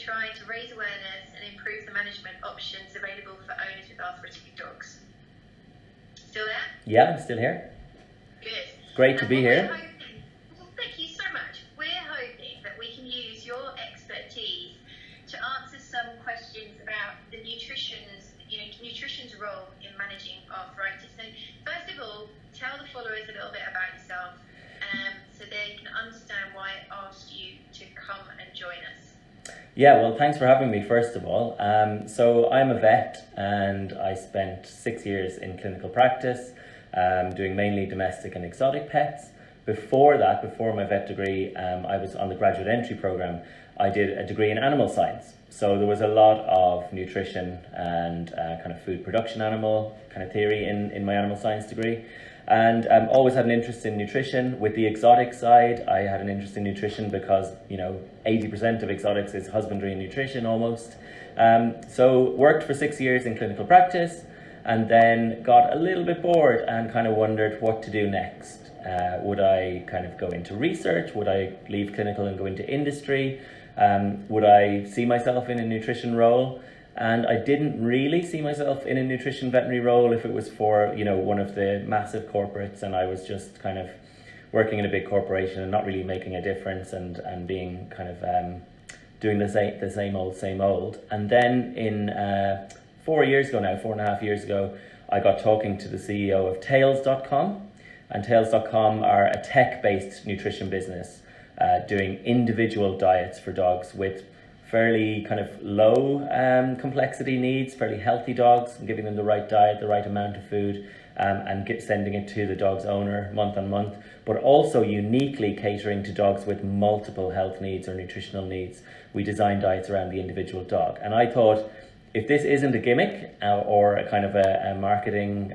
trying to raise awareness and improve the management options available for owners with arthritic dogs. Still there? Yeah, I'm still here. Good. Great to be here. Thank you so much. We're hoping that we can use your expertise to answer some questions about the nutrition's role in managing arthritis. So first of all, tell the followers a little bit about yourself, so they can understand why I asked you to come and join us. Yeah, well, thanks for having me, first of all. So I'm a vet, and I spent 6 years in clinical practice, doing mainly domestic and exotic pets. Before that, before my vet degree, I was on the graduate entry program. I did a degree in animal science. So there was a lot of nutrition and kind of food production animal kind of theory in my animal science degree. And always had an interest in nutrition. With the exotic side, I had an interest in nutrition because, 80% of exotics is husbandry and nutrition almost. So worked for 6 years in clinical practice, and then got a little bit bored and kind of wondered what to do next. Would I kind of go into research? Would I leave clinical and go into industry? Would I see myself in a nutrition role? And I didn't really see myself in a nutrition veterinary role if it was for, one of the massive corporates, and I was just kind of working in a big corporation and not really making a difference and being kind of doing the same old. And then in 4 years ago now, 4.5 years ago, I got talking to the CEO of Tails.com. And Tails.com are a tech-based nutrition business doing individual diets for dogs with fairly kind of low complexity needs, fairly healthy dogs, and giving them the right diet, the right amount of food, and sending it to the dog's owner month on month, but also uniquely catering to dogs with multiple health needs or nutritional needs. We design diets around the individual dog. And I thought, if this isn't a gimmick or a kind of a marketing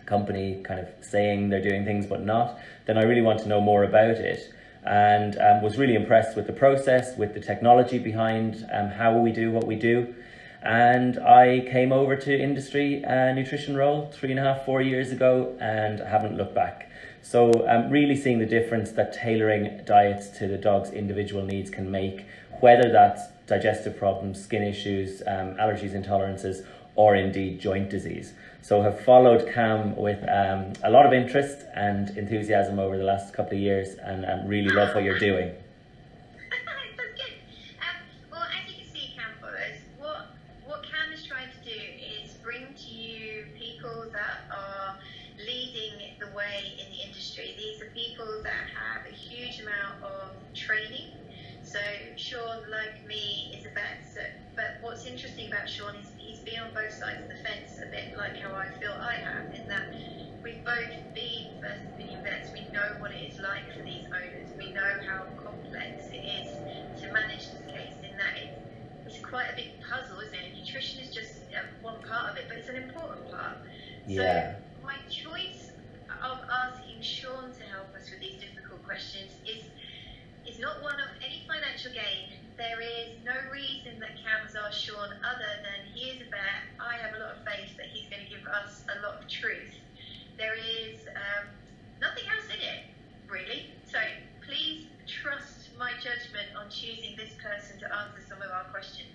company kind of saying they're doing things but not, then I really want to know more about it. And was really impressed with the process, with the technology behind how we do what we do. And I came over to industry nutrition role 3.5, 4 years ago, and haven't looked back. So I'm really seeing the difference that tailoring diets to the dog's individual needs can make, whether that's digestive problems, skin issues, allergies, intolerances, or indeed joint disease. So have followed Cam with a lot of interest and enthusiasm over the last couple of years, and really love what you're doing. That's good. Well, as you can see, Cam followers, what Cam is trying to do is bring to you people that are leading the way in the industry. These are people that have a huge amount of training. So Sean, like me, is a vet, but what's interesting about Sean is he's been on both sides of the fence, a bit like how I feel I have, in that we've both been first opinion vets. We know what it is like for these owners. We know how complex it is to manage this case, in that it's quite a big puzzle, isn't it? Nutrition is just one part of it, but it's an important part. Yeah. So my choice of asking Sean to help us with these difficult questions is not one of any financial gain. There is no reason that Cam has asked Sean other than he is a vet. I have a lot of faith that he's going to give us a lot of truth. There is nothing else in it, really. So please trust my judgment on choosing this person to answer some of our questions.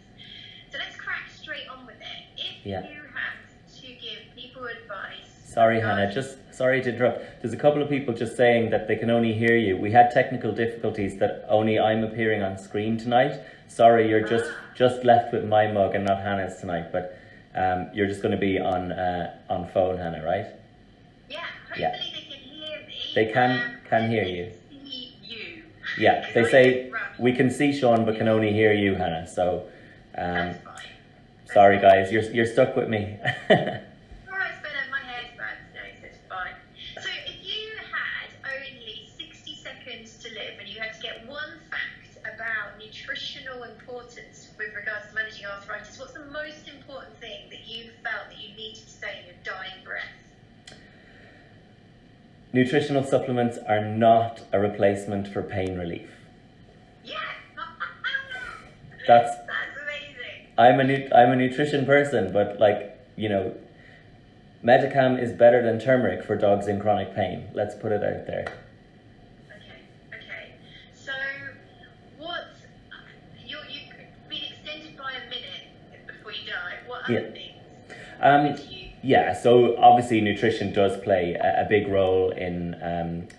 So let's crack straight on with it. If you had to give people advice... Sorry, Hannah, just sorry to interrupt. There's a couple of people just saying that they can only hear you. We had technical difficulties that only I'm appearing on screen tonight. Sorry, you're just left with my mug and not Hannah's tonight, but you're just going to be on phone, Hannah, right? Yeah, hopefully they can hear me. They can hear you. See you. Yeah, they say we can see Sean but can only hear you, Hannah. So, That's fine. sorry guys, you're stuck with me. My hair's bad today, so it's fine. So if you had only 60 seconds to live and you had to get one fact about nutritional importance with regards to managing arthritis, what's the most important thing that you felt that you needed to say in your dying breath? Nutritional supplements are not a replacement for pain relief. Yeah! That's amazing. I'm a nutrition person, but Metacam is better than turmeric for dogs in chronic pain. Let's put it out there. Okay. So, other things? Yeah, so obviously nutrition does play a big role in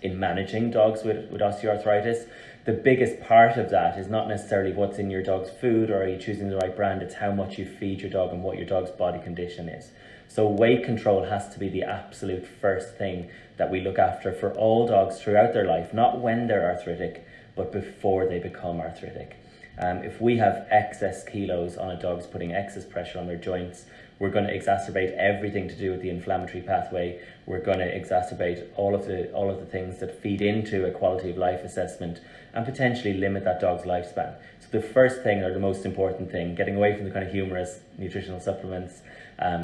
managing dogs with osteoarthritis. The biggest part of that is not necessarily what's in your dog's food or are you choosing the right brand, it's how much you feed your dog and what your dog's body condition is. So weight control has to be the absolute first thing that we look after for all dogs throughout their life, not when they're arthritic, but before they become arthritic. If we have excess kilos on a dog's putting excess pressure on their joints, we're going to exacerbate everything to do with the inflammatory pathway. We're going to exacerbate all of the things that feed into a quality of life assessment and potentially limit that dog's lifespan. So the first thing, or the most important thing, getting away from the kind of humorous nutritional supplements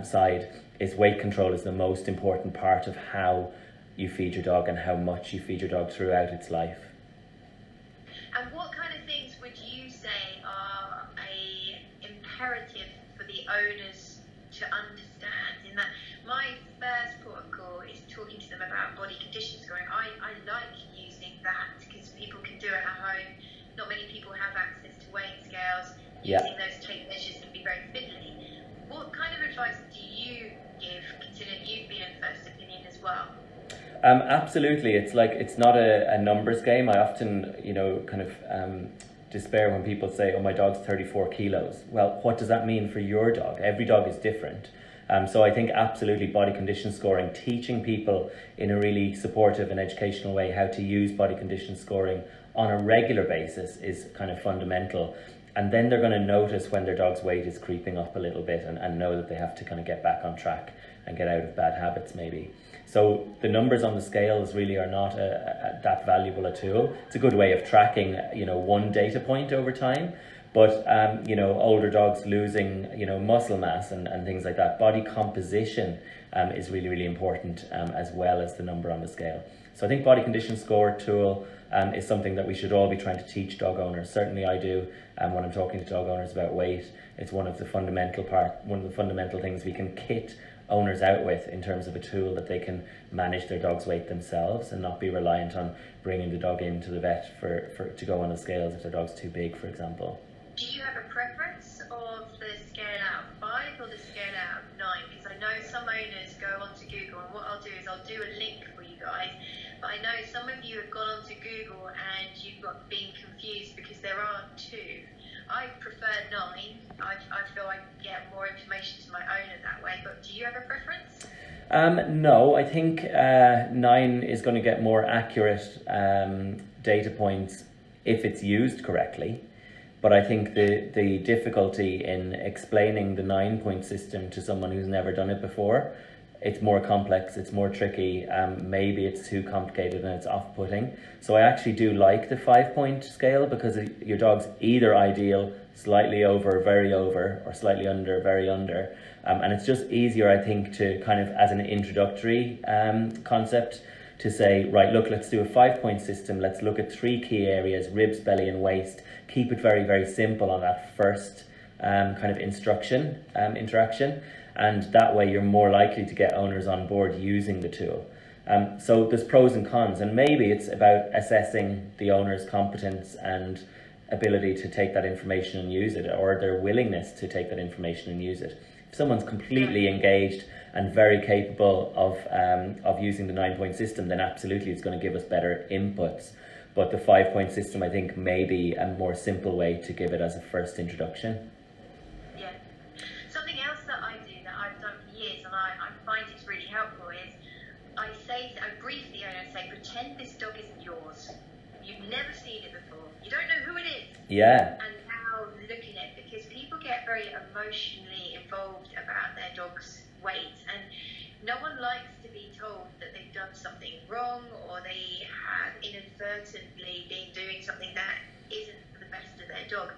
side, is weight control is the most important part of how you feed your dog and how much you feed your dog throughout its life. And what kind of things would you say are a imperative for the owners to understand? In that, my first protocol is talking to them about body condition scoring. I like using that because people can do it at home. Not many people have access to weighing scales. Using those tape measures can be very fiddly. What kind of advice do you give, considering you've been in first opinion as well? Absolutely. It's not a numbers game. I often, despair when people say, oh, my dog's 34 kilos. Well, what does that mean for your dog? Every dog is different. So I think absolutely body condition scoring, teaching people in a really supportive and educational way how to use body condition scoring on a regular basis is kind of fundamental. And then they're going to notice when their dog's weight is creeping up a little bit and know that they have to kind of get back on track and get out of bad habits maybe. So the numbers on the scales really are not that valuable a tool. It's a good way of tracking, one data point over time. But, older dogs losing, muscle mass and things like that. Body composition is really, really important as well as the number on the scale. So I think body condition score tool is something that we should all be trying to teach dog owners. Certainly I do when I'm talking to dog owners about weight. It's one of the fundamental things we can kit owners out with in terms of a tool that they can manage their dog's weight themselves and not be reliant on bringing the dog into the vet to go on the scales if their dog's too big, for example. Do you have a preference of the scale out of 5 or the scale out of 9? Because I know some owners go onto Google, and what I'll do is I'll do a link for you guys. But I know some of you have gone onto Google and you've been confused because there are 2. I prefer 9. I feel I get more information to my owner that way. But do you have a preference? No, I think 9 is going to get more accurate data points if it's used correctly. But I think the difficulty in explaining the 9-point system to someone who's never done it before, it's more complex, it's more tricky, maybe it's too complicated and it's off-putting. So I actually do like the 5-point scale because your dog's either ideal, slightly over, very over, or slightly under, very under. And it's just easier, I think, to kind of, as an introductory concept, to say, right, look, let's do a 5-point system. Let's look at 3 key areas, ribs, belly and waist. Keep it very, very simple on that first kind of interaction. And that way you're more likely to get owners on board using the tool. So there's pros and cons, and maybe it's about assessing the owner's competence and ability to take that information and use it, or their willingness to take that information and use it. If someone's completely engaged and very capable of using the 9-point system, then absolutely it's going to give us better inputs. But the 5-point system, I think, may be a more simple way to give it as a first introduction. Yeah. Something else that I do that I've done for years and I find it's really helpful is I brief the owner and say, pretend this dog isn't yours. You've never seen it before. You don't know who it is. Yeah. And now look at it, because people get very emotionally involved about their dog's weight, and no one likes to be told that they've done something wrong or they have inadvertently been doing something that isn't for the best of their dog.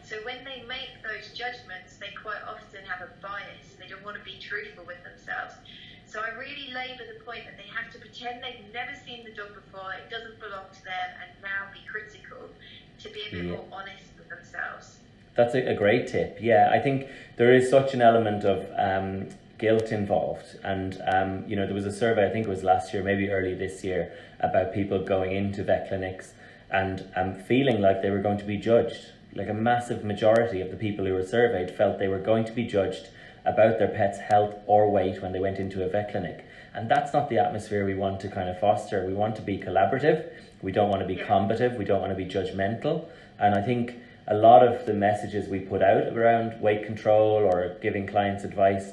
So when they make those judgments, they quite often have a bias. They don't want to be truthful with themselves. So I really labour the point that they have to pretend they've never seen the dog before, it doesn't belong to them, and now be critical to be a bit more honest with themselves. That's a great tip. Yeah, I think there is such an element of guilt involved, and there was a survey, I think it was last year, maybe early this year, about people going into vet clinics and feeling like they were going to be judged. Like a massive majority of the people who were surveyed felt they were going to be judged about their pet's health or weight when they went into a vet clinic. And that's not the atmosphere we want to kind of foster. We want to be collaborative. We don't want to be combative. We don't want to be judgmental. And I think a lot of the messages we put out around weight control or giving clients advice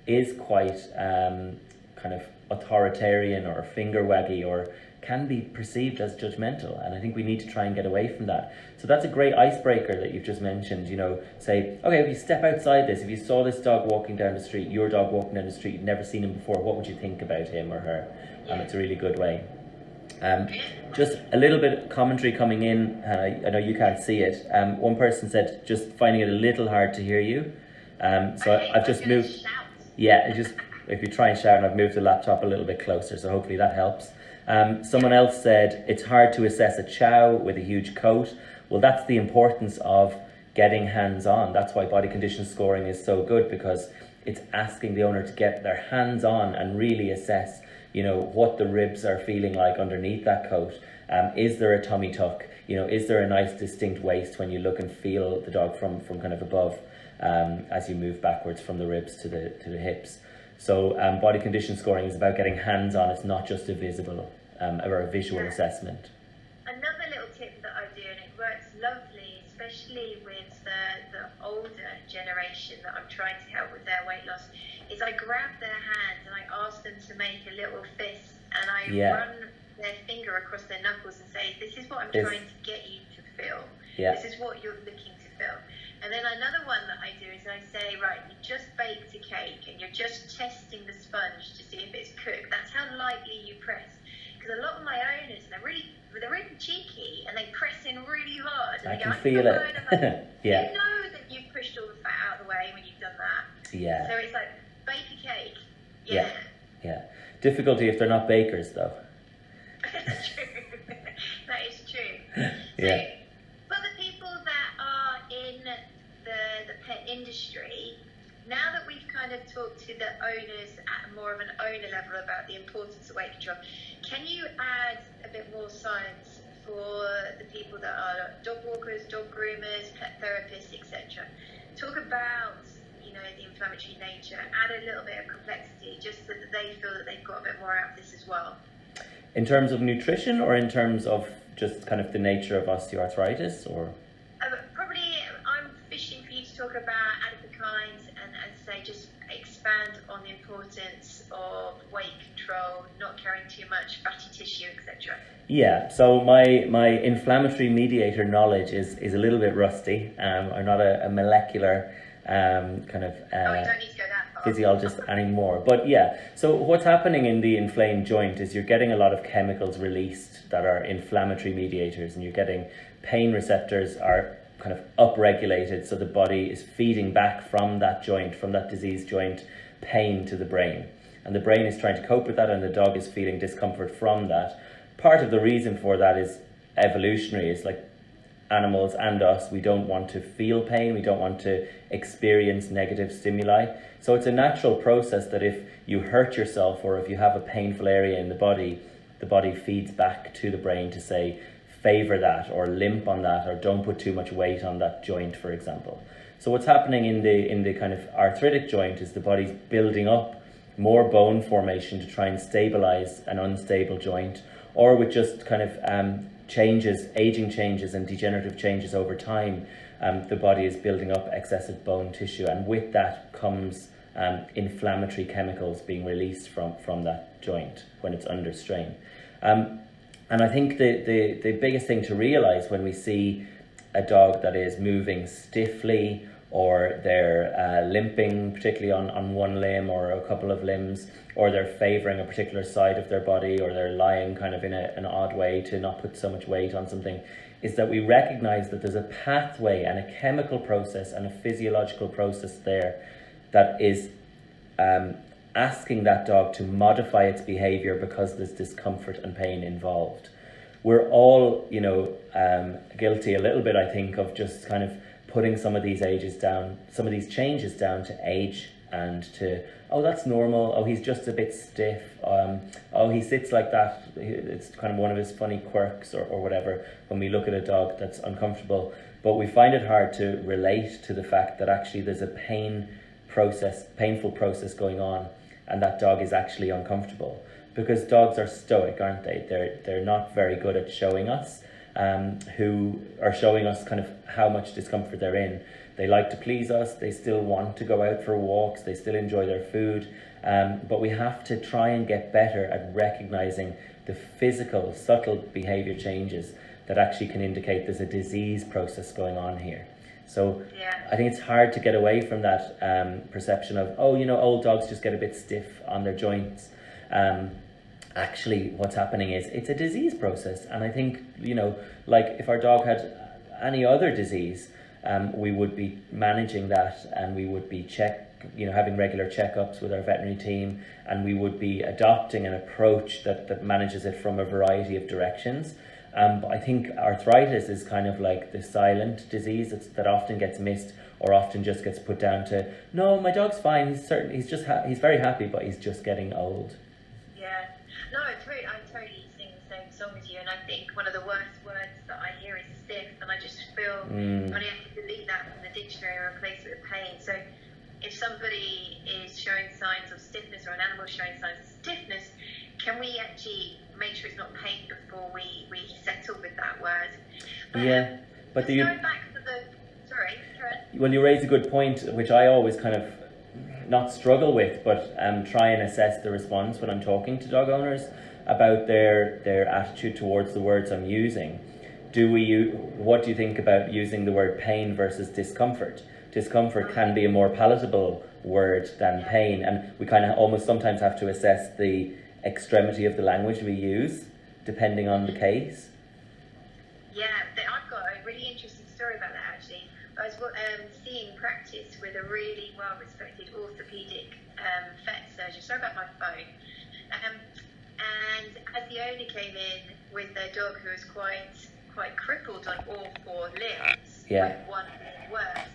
is quite kind of authoritarian or finger waggy, or can be perceived as judgmental. And I think we need to try and get away from that. So that's a great icebreaker that you've just mentioned. You know, say, okay, if you step outside this, if you saw this dog walking down the street, your dog walking down the street, you've never seen him before, what would you think about him or her? It's a really good way. Just a little bit of commentary coming in. I know you can't see it. One person said just finding it a little hard to hear you. So I've just moved. Shout. Yeah, just if you try and shout, and I've moved the laptop a little bit closer, so hopefully that helps. Someone else said it's hard to assess a chow with a huge coat. Well, that's the importance of getting hands-on. That's why body condition scoring is so good, because it's asking the owner to get their hands on and really assess, you know, what the ribs are feeling like underneath that coat. Is there a tummy tuck? You know, is there a nice distinct waist when you look and feel the dog from kind of above, as you move backwards from the ribs to the hips. So body condition scoring is about getting hands on. It's not just a visible or a visual assessment. Another little tip that I do, and it works lovely, especially with the older generation that I'm trying to help with their weight loss, is I grab their hand and I ask them to make a little fist, and I run their finger across their knuckles and say, this is what I'm trying to get you to feel. This is what you're looking to feel. And then another one that I do is I say, right, you just baked a cake and you're just testing the sponge to see if it's cooked. That's how lightly you press. Because a lot of my owners, they're really cheeky and they press in really hard. And I they can go, feel it. Like, you know that you've pushed all the fat out of the way when you've done that. Yeah. So it's like, bake a cake. Yeah. Difficulty if they're not bakers, though. That's true. That is true. So, for the people that are in the pet industry, now that we've kind of talked to the owners at more of an owner level about the importance of weight control, can you add a bit more science for the people that are dog walkers, dog groomers, pet therapists, etc.? Talk about, you know, the inflammatory nature, add a little bit of complexity just so that they feel that they've got a bit more out of this as well. In terms of nutrition, or in terms of just kind of the nature of osteoarthritis, or? Probably I'm fishing for you to talk about adipokines and say just expand on the importance of weight control, not carrying too much fatty tissue, etc. Yeah, so my inflammatory mediator knowledge is a little bit rusty. I'm not a molecular kind of you don't need to go that far. physiologist anymore. But yeah, so what's happening in the inflamed joint is you're getting a lot of chemicals released that are inflammatory mediators, and you're getting pain receptors are kind of upregulated, so the body is feeding back from that joint, from that diseased joint, pain to the brain. And the brain is trying to cope with that, and the dog is feeling discomfort from that. Part of the reason for that is evolutionary. It's like animals and us, we don't want to feel pain, we don't want to experience negative stimuli. So it's a natural process that if you hurt yourself or if you have a painful area in the body feeds back to the brain to say, favor that, or limp on that, or don't put too much weight on that joint, for example. So what's happening in the kind of arthritic joint is the body's building up more bone formation to try and stabilize an unstable joint, or with just kind of changes, aging changes and degenerative changes over time, the body is building up excessive bone tissue, and with that comes inflammatory chemicals being released from that joint when it's under strain. And I think the biggest thing to realize when we see a dog that is moving stiffly, or they're limping, particularly on one limb or a couple of limbs, or they're favoring a particular side of their body, or they're lying kind of in an odd way to not put so much weight on something, is that we recognize that there's a pathway and a chemical process and a physiological process there that is asking that dog to modify its behavior because there's discomfort and pain involved. We're all, you know, guilty a little bit, I think, of just kind of putting some of these changes down to age and to, oh, that's normal, oh, he's just a bit stiff, oh, he sits like that, it's kind of one of his funny quirks or whatever, when we look at a dog that's uncomfortable. But we find it hard to relate to the fact that actually there's a pain painful process going on, and that dog is actually uncomfortable. Because dogs are stoic, aren't they? They're not very good at showing us, who are showing us kind of how much discomfort they're in. They like to please us, they still want to go out for walks, they still enjoy their food, but we have to try and get better at recognizing the physical, subtle behavior changes that actually can indicate there's a disease process going on here. So I think it's hard to get away from that perception of, oh, you know, old dogs just get a bit stiff on their joints. Actually, what's happening is it's a disease process. And I think, you know, like if our dog had any other disease, we would be managing that, and we would be having regular checkups with our veterinary team, and we would be adopting an approach that manages it from a variety of directions. But I think arthritis is kind of like the silent disease that often gets missed, or often just gets put down to, no, my dog's fine, he's very happy, but he's just getting old. Yeah, no, I totally sing the same song as you, and I think one of the worst words that I hear is stiff, and I just feel I have to delete that from the dictionary and replace it with pain. So if somebody is showing signs of stiffness, or an animal showing signs of stiffness, can we actually make sure it's not pain before we settle with that word? But going back to the... Sorry, Karen. Well, you raise a good point, which I always kind of not struggle with, but try and assess the response when I'm talking to dog owners about their attitude towards the words I'm using. What do you think about using the word pain versus discomfort? Discomfort can be a more palatable word than pain, and we kind of almost sometimes have to assess the extremity of the language we use depending on the case. Yeah, I've got a really interesting story about that actually. I was seeing practice with a really well-respected orthopedic vet surgeon. Sorry about my phone. And as the owner came in with their dog who was quite crippled on all four limbs, with one limb worse,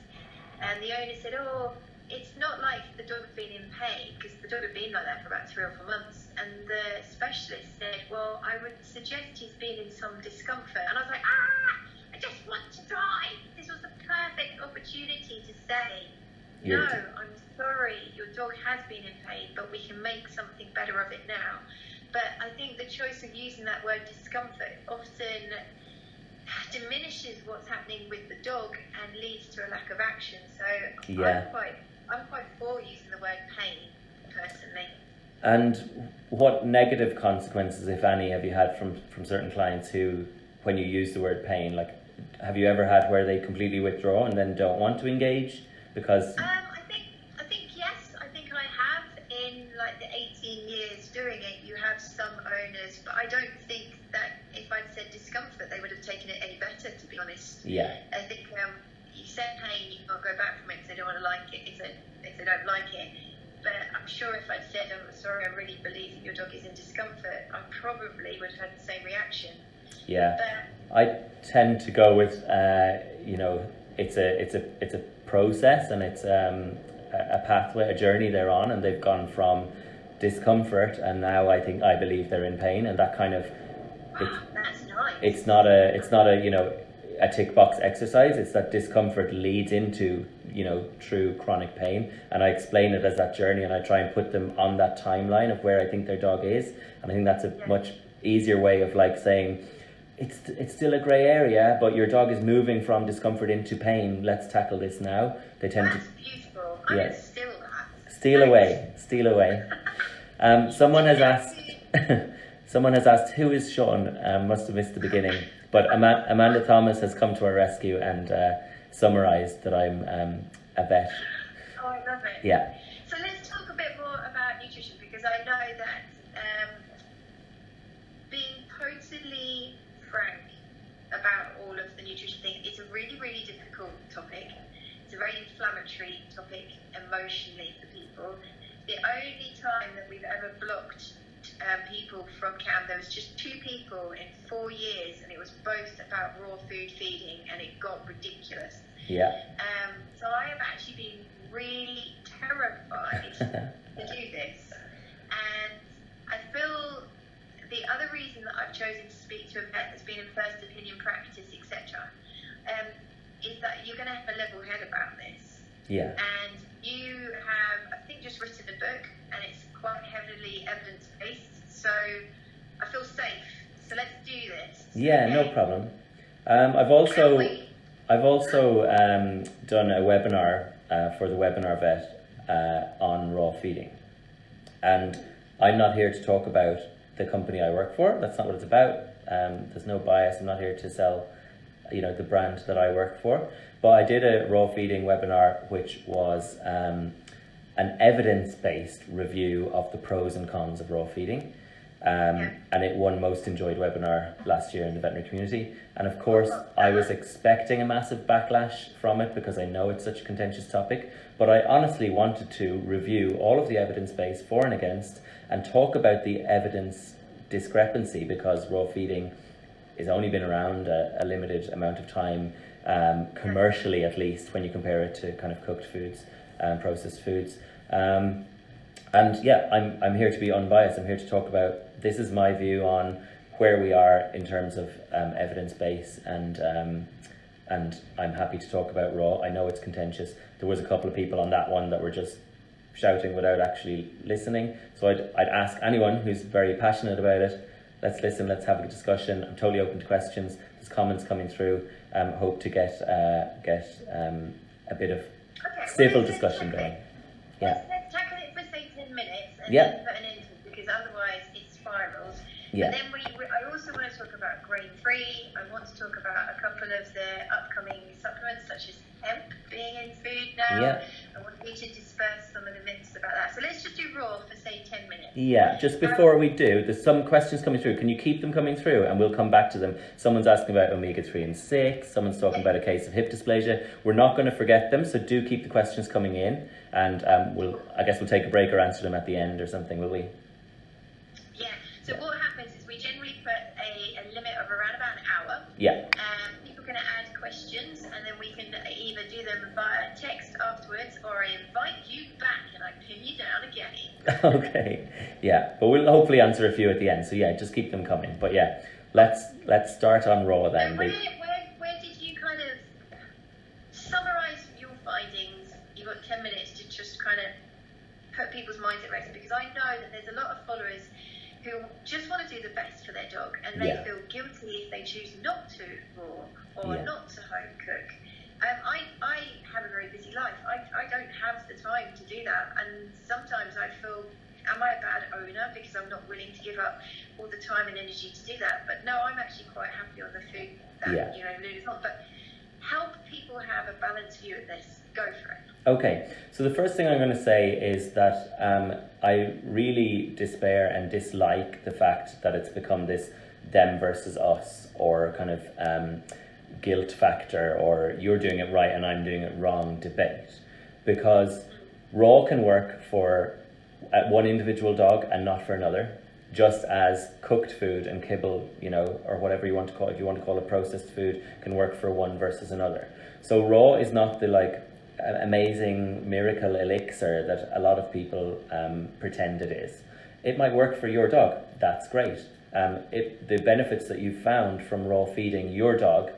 and the owner said, oh, it's not like the dog's been in pain, because the dog had been like that for about 3 or 4 months. And the specialist said, well, I would suggest he's been in some discomfort. And I was like, I just want to die. This was the perfect opportunity to say, no, I'm sorry, your dog has been in pain, but we can make something better of it now. But I think the choice of using that word discomfort often diminishes what's happening with the dog and leads to a lack of action. So I'm quite for using the word pain, personally. And what negative consequences, if any, have you had from certain clients who, when you use the word pain, like, have you ever had where they completely withdraw and then don't want to engage because? I think yes. I think I have in like the 18 years doing it. You have some owners, but I don't think that if I'd said discomfort, they would have taken it any better. To be honest. Yeah. I think you said pain, you can't go back from it because they don't want to like it. If they don't like it. But I'm sure if I'd said, I'm sorry, I really believe that your dog is in discomfort, I probably would have had the same reaction. Yeah, I tend to go with, it's a process, and it's a pathway, a journey they're on, and they've gone from discomfort, and now I believe they're in pain, and that kind of, that's nice. It's not a tick box exercise. It's that discomfort leads into true chronic pain, and I explain it as that journey, and I try and put them on that timeline of where I think their dog is, and I think that's a much easier way of like saying it's still a grey area, but your dog is moving from discomfort into pain. Let's tackle this now. They tend That's beautiful. I'm gonna steal that. Steal away. Someone has asked who is Sean. Must have missed the beginning, but Amanda Thomas has come to our rescue and summarised that I'm a vet. Oh, I love it. Yeah. So let's talk a bit more about nutrition, because I know that being totally frank about all of the nutrition thing, it's a really, really difficult topic. It's a very inflammatory topic emotionally for people. The only time that we've ever blocked people from CAM, there was just 2 people in 4 years, and it was both about raw food feeding, and it got ridiculous. Yeah. So I have actually been really terrified to do this, and I feel the other reason that I've chosen to speak to a vet that's been in first opinion practice, etc., is that you're going to have a level head about this. Yeah. And you so I feel safe. So let's do this. Yeah, okay? no problem. I've also done a webinar for the Webinar Vet on raw feeding, and I'm not here to talk about the company I work for. That's not what it's about. There's no bias. I'm not here to sell, the brand that I work for. But I did a raw feeding webinar, which was an evidence-based review of the pros and cons of raw feeding. And it won most enjoyed webinar last year in the veterinary community. And of course, I was expecting a massive backlash from it because I know it's such a contentious topic. But I honestly wanted to review all of the evidence base for and against and talk about the evidence discrepancy, because raw feeding has only been around a limited amount of time, commercially at least, when you compare it to kind of cooked foods and processed foods. And yeah, I'm here to be unbiased. I'm here to talk about, this is my view on where we are in terms of evidence base, and I'm happy to talk about raw. I know it's contentious. There was a couple of people on that one that were just shouting without actually listening. So I'd ask anyone who's very passionate about it, let's listen, let's have a discussion. I'm totally open to questions. There's comments coming through. Hope to get a bit of civil discussion going. Yeah. Let's tackle it for say 10 minutes and Yeah. then put an end to it, because otherwise it spirals. Yeah. And then I also want to talk about grain-free. I want to talk about a couple of the upcoming supplements, such as hemp being in food now. Yeah. I want you to disperse some of the myths about that. So let's just do raw for say 10 minutes. Yeah, just before we do, there's some questions coming through. Can you keep them coming through and we'll come back to them? Someone's asking about omega-3 and 6. Someone's talking about a case of hip dysplasia. We're not going to forget them, so do keep the questions coming in, and I guess we'll take a break or answer them at the end or something, will we? Yeah. So what happens is we generally put a limit of around about an hour. Yeah. People can add questions, and then we can either do them via text afterwards, or I invite you back and I pin you down again. Okay. Yeah, but we'll hopefully answer a few at the end. So yeah, just keep them coming. But yeah, let's start on raw then. Where did you kind of summarize your findings? You've got 10 minutes to just kind of put people's minds at rest, because I know that there's a lot of followers who just want to do the best for their dog, and they feel guilty if they choose not to raw or not to home cook. I have a very busy life. I don't have the time to do that, and sometimes I feel, am I a bad owner because I'm not willing to give up all the time and energy to do that? But no, I'm actually quite happy on the food that Luna's on. But help people have a balanced view of this. Go for it. Okay, so the first thing I'm going to say is that I really despair and dislike the fact that it's become this them versus us, or kind of guilt factor, or you're doing it right and I'm doing it wrong debate, because raw can work for one individual dog and not for another, just as cooked food and kibble, or whatever you want to call it, if you want to call it processed food, can work for one versus another. So raw is not the amazing miracle elixir that a lot of people pretend it is. It might work for your dog, that's great. The benefits that you've found from raw feeding your dog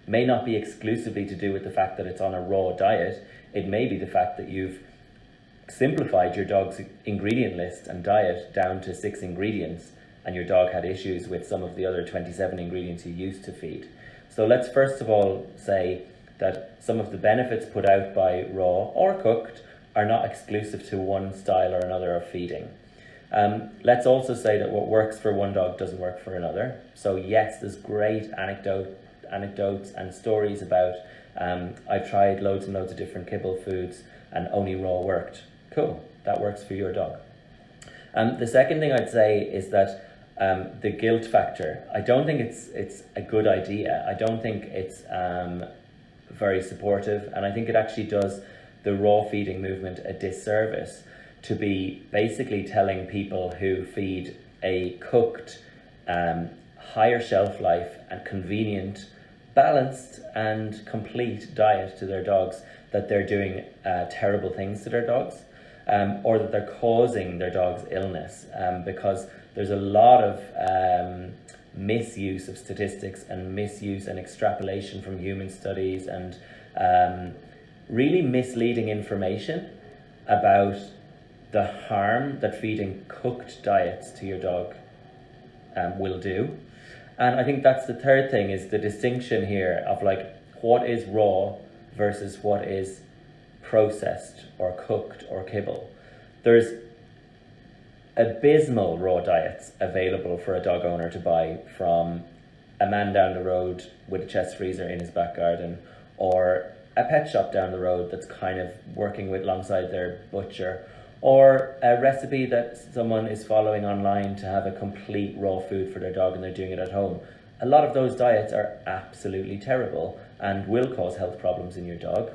may not be exclusively to do with the fact that it's on a raw diet. It may be the fact that you've simplified your dog's ingredient list and diet down to 6 ingredients, and your dog had issues with some of the other 27 ingredients you used to feed. So let's first of all say that some of the benefits put out by raw or cooked are not exclusive to one style or another of feeding. Let's also say that what works for one dog doesn't work for another. So yes, there's great anecdotes and stories about I've tried loads and loads of different kibble foods and only raw worked. Cool, that works for your dog. The second thing I'd say is that the guilt factor, I don't think it's a good idea. I don't think it's very supportive, and I think it actually does the raw feeding movement a disservice to be basically telling people who feed a cooked, higher shelf life and convenient, balanced and complete diet to their dogs that they're doing terrible things to their dogs, or that they're causing their dog's illness, because there's a lot of misuse of statistics and misuse and extrapolation from human studies, and really misleading information about the harm that feeding cooked diets to your dog will do. And I think that's the third thing, is the distinction here of like what is raw versus what is processed or cooked or kibble. There's abysmal raw diets available for a dog owner to buy from a man down the road with a chest freezer in his back garden, or a pet shop down the road that's kind of working with alongside their butcher, or a recipe that someone is following online to have a complete raw food for their dog and they're doing it at home. A lot of those diets are absolutely terrible and will cause health problems in your dog.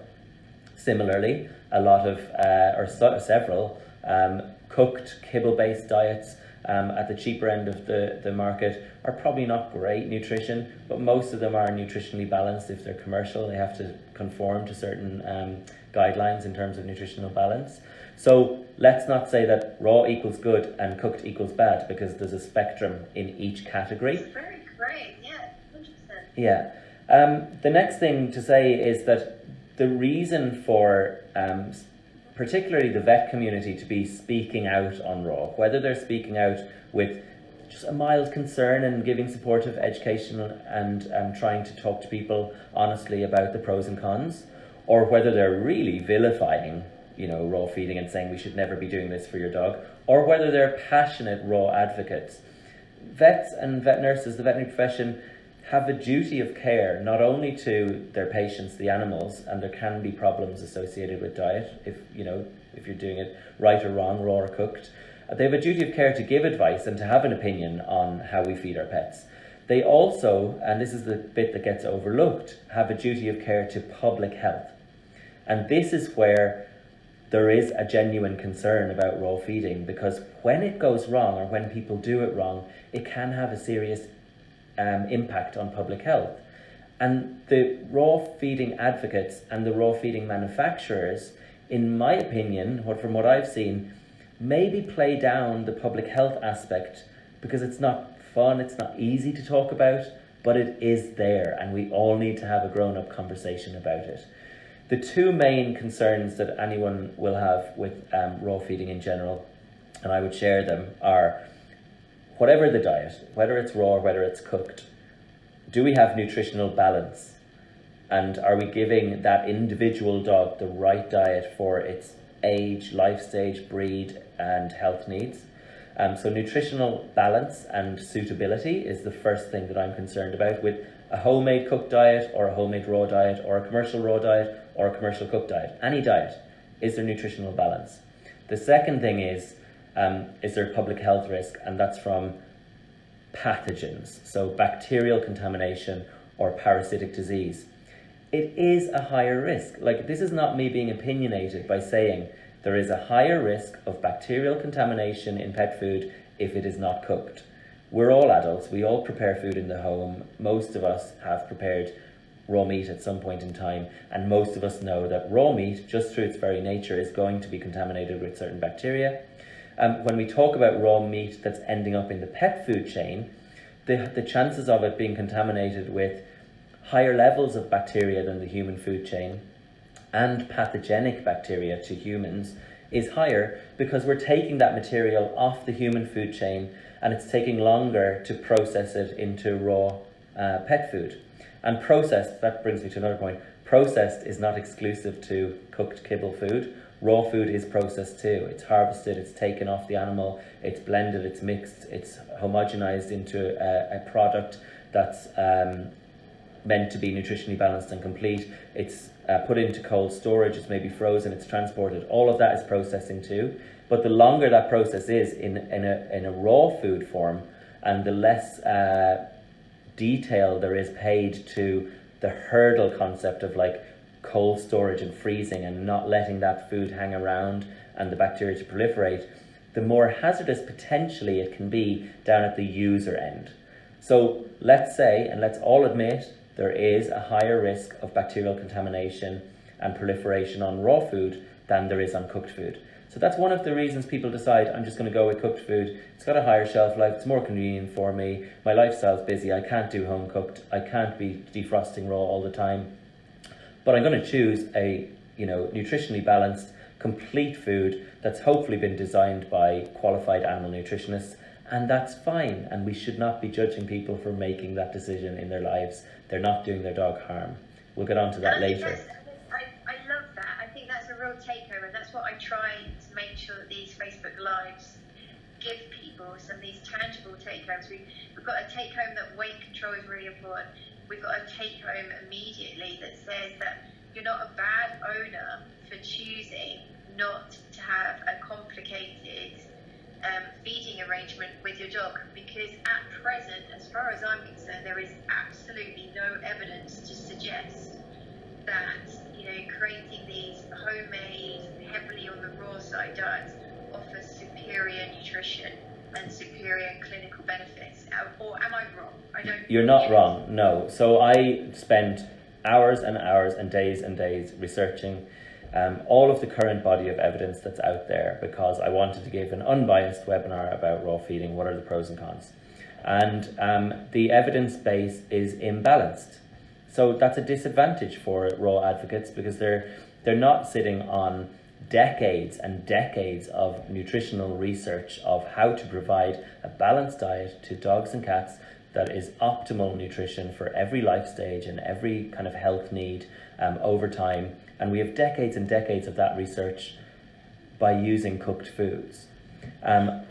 Similarly, a lot of, several cooked kibble-based diets at the cheaper end of the market are probably not great nutrition, but most of them are nutritionally balanced. If they're commercial, they have to conform to certain guidelines in terms of nutritional balance. So let's not say that raw equals good and cooked equals bad, because there's a spectrum in each category. It's very great, yeah, 100%. Yeah. The next thing to say is that the reason for particularly the vet community to be speaking out on raw, whether they're speaking out with just a mild concern and giving supportive education and trying to talk to people honestly about the pros and cons, or whether they're really vilifying, raw feeding and saying we should never be doing this for your dog, or whether they're passionate raw advocates. Vets and vet nurses, the veterinary profession, have a duty of care not only to their patients, the animals, and there can be problems associated with diet if you're doing it right or wrong, raw or cooked. They have a duty of care to give advice and to have an opinion on how we feed our pets. They also, and this is the bit that gets overlooked, have a duty of care to public health. And this is where there is a genuine concern about raw feeding, because when it goes wrong or when people do it wrong, it can have a serious impact on public health. And the raw feeding advocates and the raw feeding manufacturers, in my opinion, from what I've seen, maybe play down the public health aspect because it's not fun, it's not easy to talk about, but it is there and we all need to have a grown-up conversation about it. The two main concerns that anyone will have with raw feeding in general, and I would share them, are whatever the diet, whether it's raw or whether it's cooked, do we have nutritional balance? And are we giving that individual dog the right diet for its age, life stage, breed, and health needs? So nutritional balance and suitability is the first thing that I'm concerned about with a homemade cooked diet or a homemade raw diet or a commercial raw diet or a commercial cooked diet. Any diet, is there nutritional balance? The second thing is there public health risk? And that's from pathogens, so bacterial contamination or parasitic disease. It is a higher risk. Like, this is not me being opinionated by saying there is a higher risk of bacterial contamination in pet food if it is not cooked. We're all adults, we all prepare food in the home. Most of us have prepared raw meat at some point in time, and most of us know that raw meat, just through its very nature, is going to be contaminated with certain bacteria. When we talk about raw meat that's ending up in the pet food chain, the chances of it being contaminated with higher levels of bacteria than the human food chain and pathogenic bacteria to humans is higher, because we're taking that material off the human food chain and it's taking longer to process it into raw pet food. And processed, that brings me to another point, processed is not exclusive to cooked kibble food. Raw food is processed too. It's harvested, it's taken off the animal, it's blended, it's mixed, it's homogenized into a product that's meant to be nutritionally balanced and complete. It's put into cold storage, it's maybe frozen, it's transported. All of that is processing too. But the longer that process is in a raw food form, and the less detail there is paid to the hurdle concept of like cold storage and freezing and not letting that food hang around and the bacteria to proliferate, the more hazardous potentially it can be down at the user end. So let's say, and let's all admit, there is a higher risk of bacterial contamination and proliferation on raw food than there is on cooked food. So that's one of the reasons people decide, I'm just going to go with cooked food. It's got a higher shelf life, it's more convenient for me, my lifestyle's busy, I can't do home cooked, I can't be defrosting raw all the time. But I'm going to choose a nutritionally balanced, complete food that's hopefully been designed by qualified animal nutritionists And that's fine, and we should not be judging people for making that decision in their lives. They're not doing their dog harm. We'll get on to that later. I love that. I think that's a real takeover, and that's what I try to make sure that these Facebook Lives give people, some of these tangible take-homes. We've got a take-home that weight control is really important. We've got a take-home immediately that says that you're not a bad owner for choosing not to have a complicated feeding arrangement with your dog, because at present, as far as I'm concerned, there is absolutely no evidence to suggest that, you know, creating these homemade, heavily on the raw side diets offers superior nutrition and superior clinical benefits. Or am I wrong? You're not wrong, no. So I spent hours and hours and days researching all of the current body of evidence that's out there, because I wanted to give an unbiased webinar about raw feeding. What are the pros and cons? And the evidence base is imbalanced. So that's a disadvantage for raw advocates, because they're not sitting on decades and decades of nutritional research of how to provide a balanced diet to dogs and cats that is optimal nutrition for every life stage and every kind of health need over time. And we have decades and decades of that research by using cooked foods.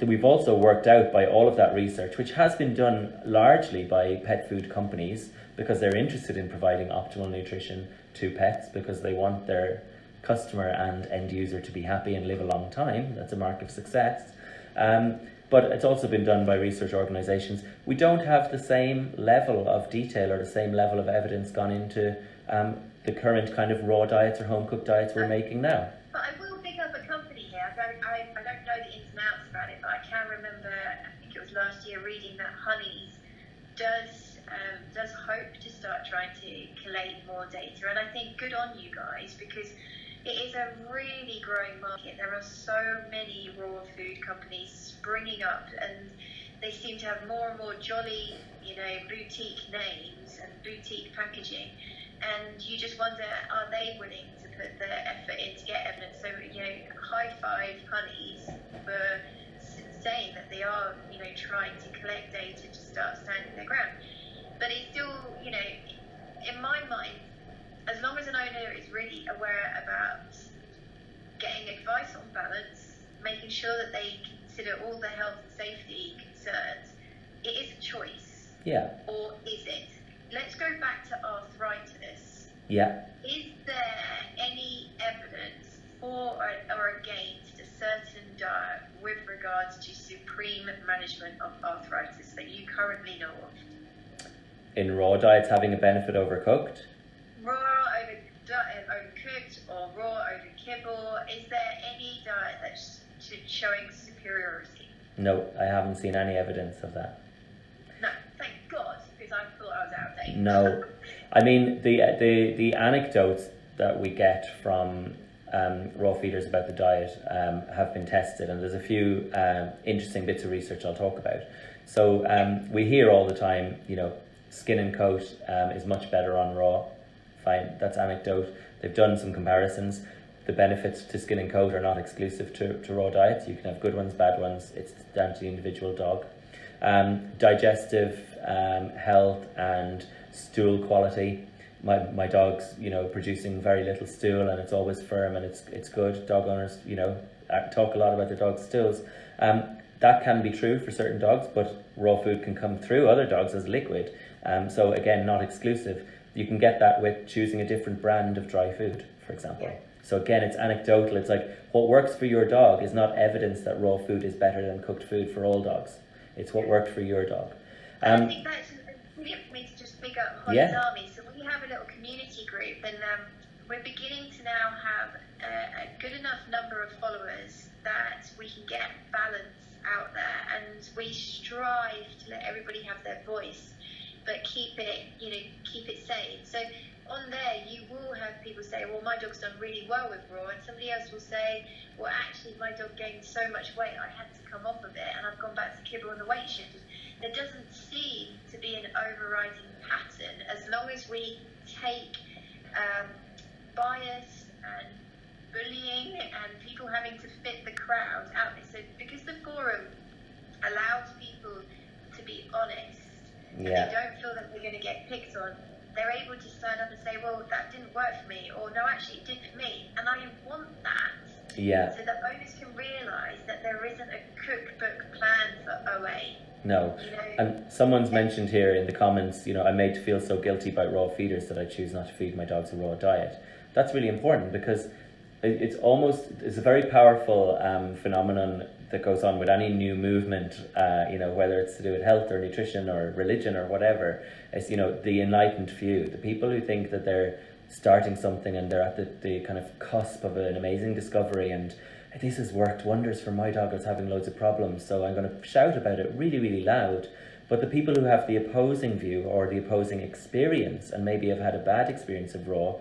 We've also worked out by all of that research, which has been done largely by pet food companies, because they're interested in providing optimal nutrition to pets, because they want their customer and end user to be happy and live a long time. That's a mark of success. But it's also been done by research organisations. We don't have the same level of detail or the same level of evidence gone into the current kind of raw diets or home cooked diets we're making now. But I will pick up a company here. I don't know the ins and outs about it, but I can remember, I think it was last year, reading that Honeys does hope to start trying to collate more data. And I think good on you guys, because it is a really growing market. There are so many raw food companies springing up, and they seem to have more and more jolly, you know, boutique names and boutique packaging. And you just wonder, are they willing to put the effort in to get evidence? So, you know, high five Honeys for saying that they are, you know, trying to collect data to start standing their ground. But it's still, you know, in my mind, as long as an owner is really aware about getting advice on balance, making sure that they consider all the health and safety concerns, it is a choice. Yeah. Or is it? Let's go back to arthritis. Yeah. Is there any evidence for or against a certain diet with regards to supreme management of arthritis that you currently know of? In raw diets having a benefit over cooked? Raw over cooked, or raw over kibble? Is there any diet that's showing superiority? No, I haven't seen any evidence of that. No, thank God, because I thought I was out of date. No, I mean the anecdotes that we get from raw feeders about the diet have been tested, and there's a few interesting bits of research I'll talk about. So we hear all the time, you know, skin and coat is much better on raw. Fine, that's anecdote. They've done some comparisons. The benefits to skin and coat are not exclusive to raw diets. You can have good ones, bad ones. It's down to the individual dog. Digestive health and stool quality. My dog's, you know, producing very little stool, and it's always firm, and it's good. Dog owners, you know, talk a lot about their dog's stools. That can be true for certain dogs, but raw food can come through other dogs as liquid. So again, not exclusive. You can get that with choosing a different brand of dry food, for example. Yeah. So again, it's anecdotal. It's like what works for your dog is not evidence that raw food is better than cooked food for all dogs. It's what worked for your dog. I think that's brilliant for me to just pick up Holly's Army. So we have a little community group, and we're beginning to now have a good enough number of followers that we can get balance out there, and we strive to let everybody have their voice, but keep it sane. So on there, you will have people say, well, my dog's done really well with raw, and somebody else will say, well, actually, my dog gained so much weight, I had to come off of it, and I've gone back to kibble and the weight shift. There doesn't seem to be an overriding pattern, as long as we take bias and bullying and people having to fit the crowd out there. So because the forum allows people to be honest, and Yeah. they don't feel that they're going to get picked on, they're able to stand up and say, well, that didn't work for me, or no, actually it did for me, and I want that. Yeah. So that owners can realise that there isn't a cookbook plan for OA. No. You know? And someone's mentioned here in the comments, you know, I'm made to feel so guilty by raw feeders that I choose not to feed my dogs a raw diet. That's really important because it's a very powerful phenomenon that goes on with any new movement, you know, whether it's to do with health or nutrition or religion or whatever. It's, you know, the enlightened few, the people who think that they're starting something and they're at the kind of cusp of an amazing discovery, and this has worked wonders for my dog. I was having loads of problems, so I'm going to shout about it really, really loud. But the people who have the opposing view or the opposing experience and maybe have had a bad experience of raw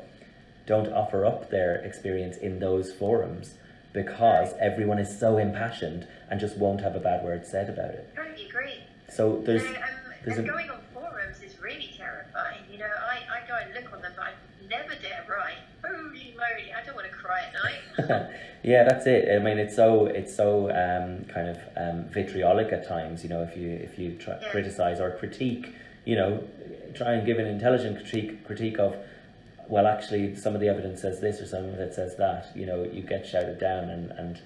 don't offer up their experience in those forums because everyone is so impassioned and just won't have a bad word said about it. I totally agree. So there's going on forums is really terrifying. You know, I go and look on them, but I never dare write. Holy moly, I don't want to cry at night. Yeah, that's it. I mean, it's so kind of vitriolic at times. You know, if you try criticize or critique, you know, try and give an intelligent critique of, well, actually, some of the evidence says this or some of it says that. You know, you get shouted down, and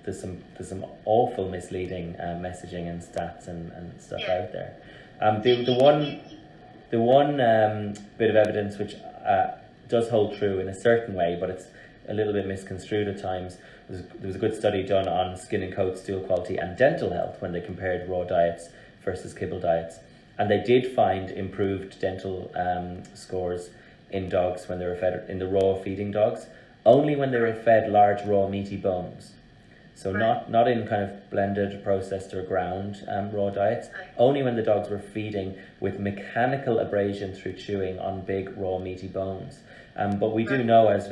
there's some awful misleading messaging and stats and stuff out there. The one bit of evidence which does hold true in a certain way, but it's a little bit misconstrued at times. There was a good study done on skin and coat, stool quality and dental health when they compared raw diets versus kibble diets. And they did find improved dental scores in dogs when they were fed, in the raw feeding dogs, only when they were fed large raw meaty bones. So not in kind of blended, processed or ground raw diets, only when the dogs were feeding with mechanical abrasion through chewing on big raw meaty bones. But we do know as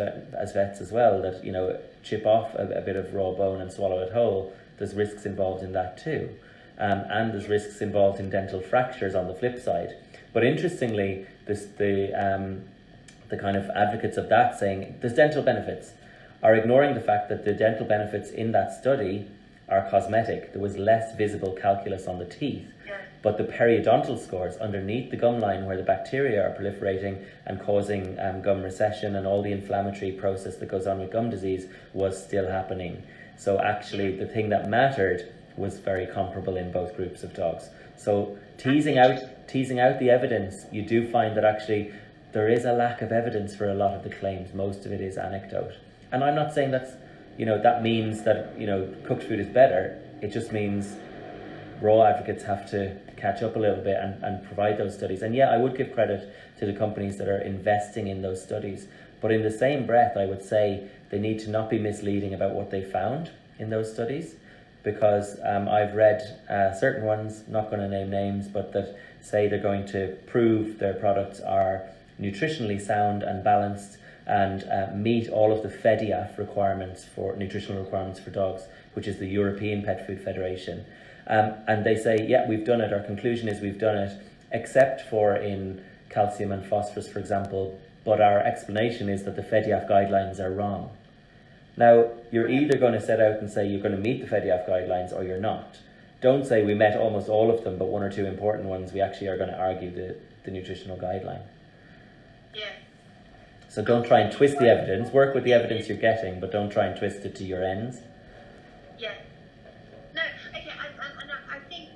vets as well that, you know, chip off a bit of raw bone and swallow it whole, there's risks involved in that too. And there's risks involved in dental fractures on the flip side. But interestingly, the kind of advocates of that saying there's dental benefits are ignoring the fact that the dental benefits in that study are cosmetic. There was less visible calculus on the teeth, but the periodontal scores underneath the gum line where the bacteria are proliferating and causing gum recession and all the inflammatory process that goes on with gum disease was still happening. So actually the thing that mattered was very comparable in both groups of dogs. So teasing out the evidence, you do find that actually there is a lack of evidence for a lot of the claims. Most of it is anecdote. And I'm not saying that's, you know, that means that, you know, cooked food is better. It just means raw advocates have to catch up a little bit and provide those studies. And yeah, I would give credit to the companies that are investing in those studies. But in the same breath, I would say they need to not be misleading about what they found in those studies. Because I've read certain ones, not going to name names, but that say they're going to prove their products are nutritionally sound and balanced and meet all of the FEDIAF requirements for nutritional requirements for dogs, which is the European Pet Food Federation. And they say, yeah, we've done it. Our conclusion is we've done it, except for in calcium and phosphorus, for example. But our explanation is that the FEDIAF guidelines are wrong. Now, you're either going to set out and say you're going to meet the FEDIAF guidelines or you're not. Don't say we met almost all of them, but one or two important ones we actually are going to argue the nutritional guideline. Yeah. So don't try and twist the evidence. Work with the evidence you're getting, but don't try and twist it to your ends. Yeah. No, okay, I think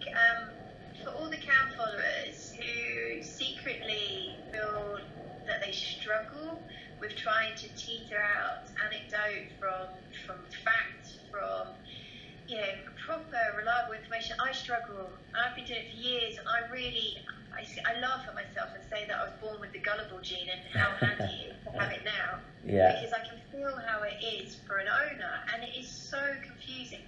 for all the cow followers who secretly feel that they struggle with trying to teeter out anecdote from fact, from, you know, proper, reliable information, I struggle. I've been doing it for years, and I laugh at myself and say that I was born with the gullible gene and how handy it is to have it now. Yeah. Because I can feel how it is for an owner, and it is so confusing.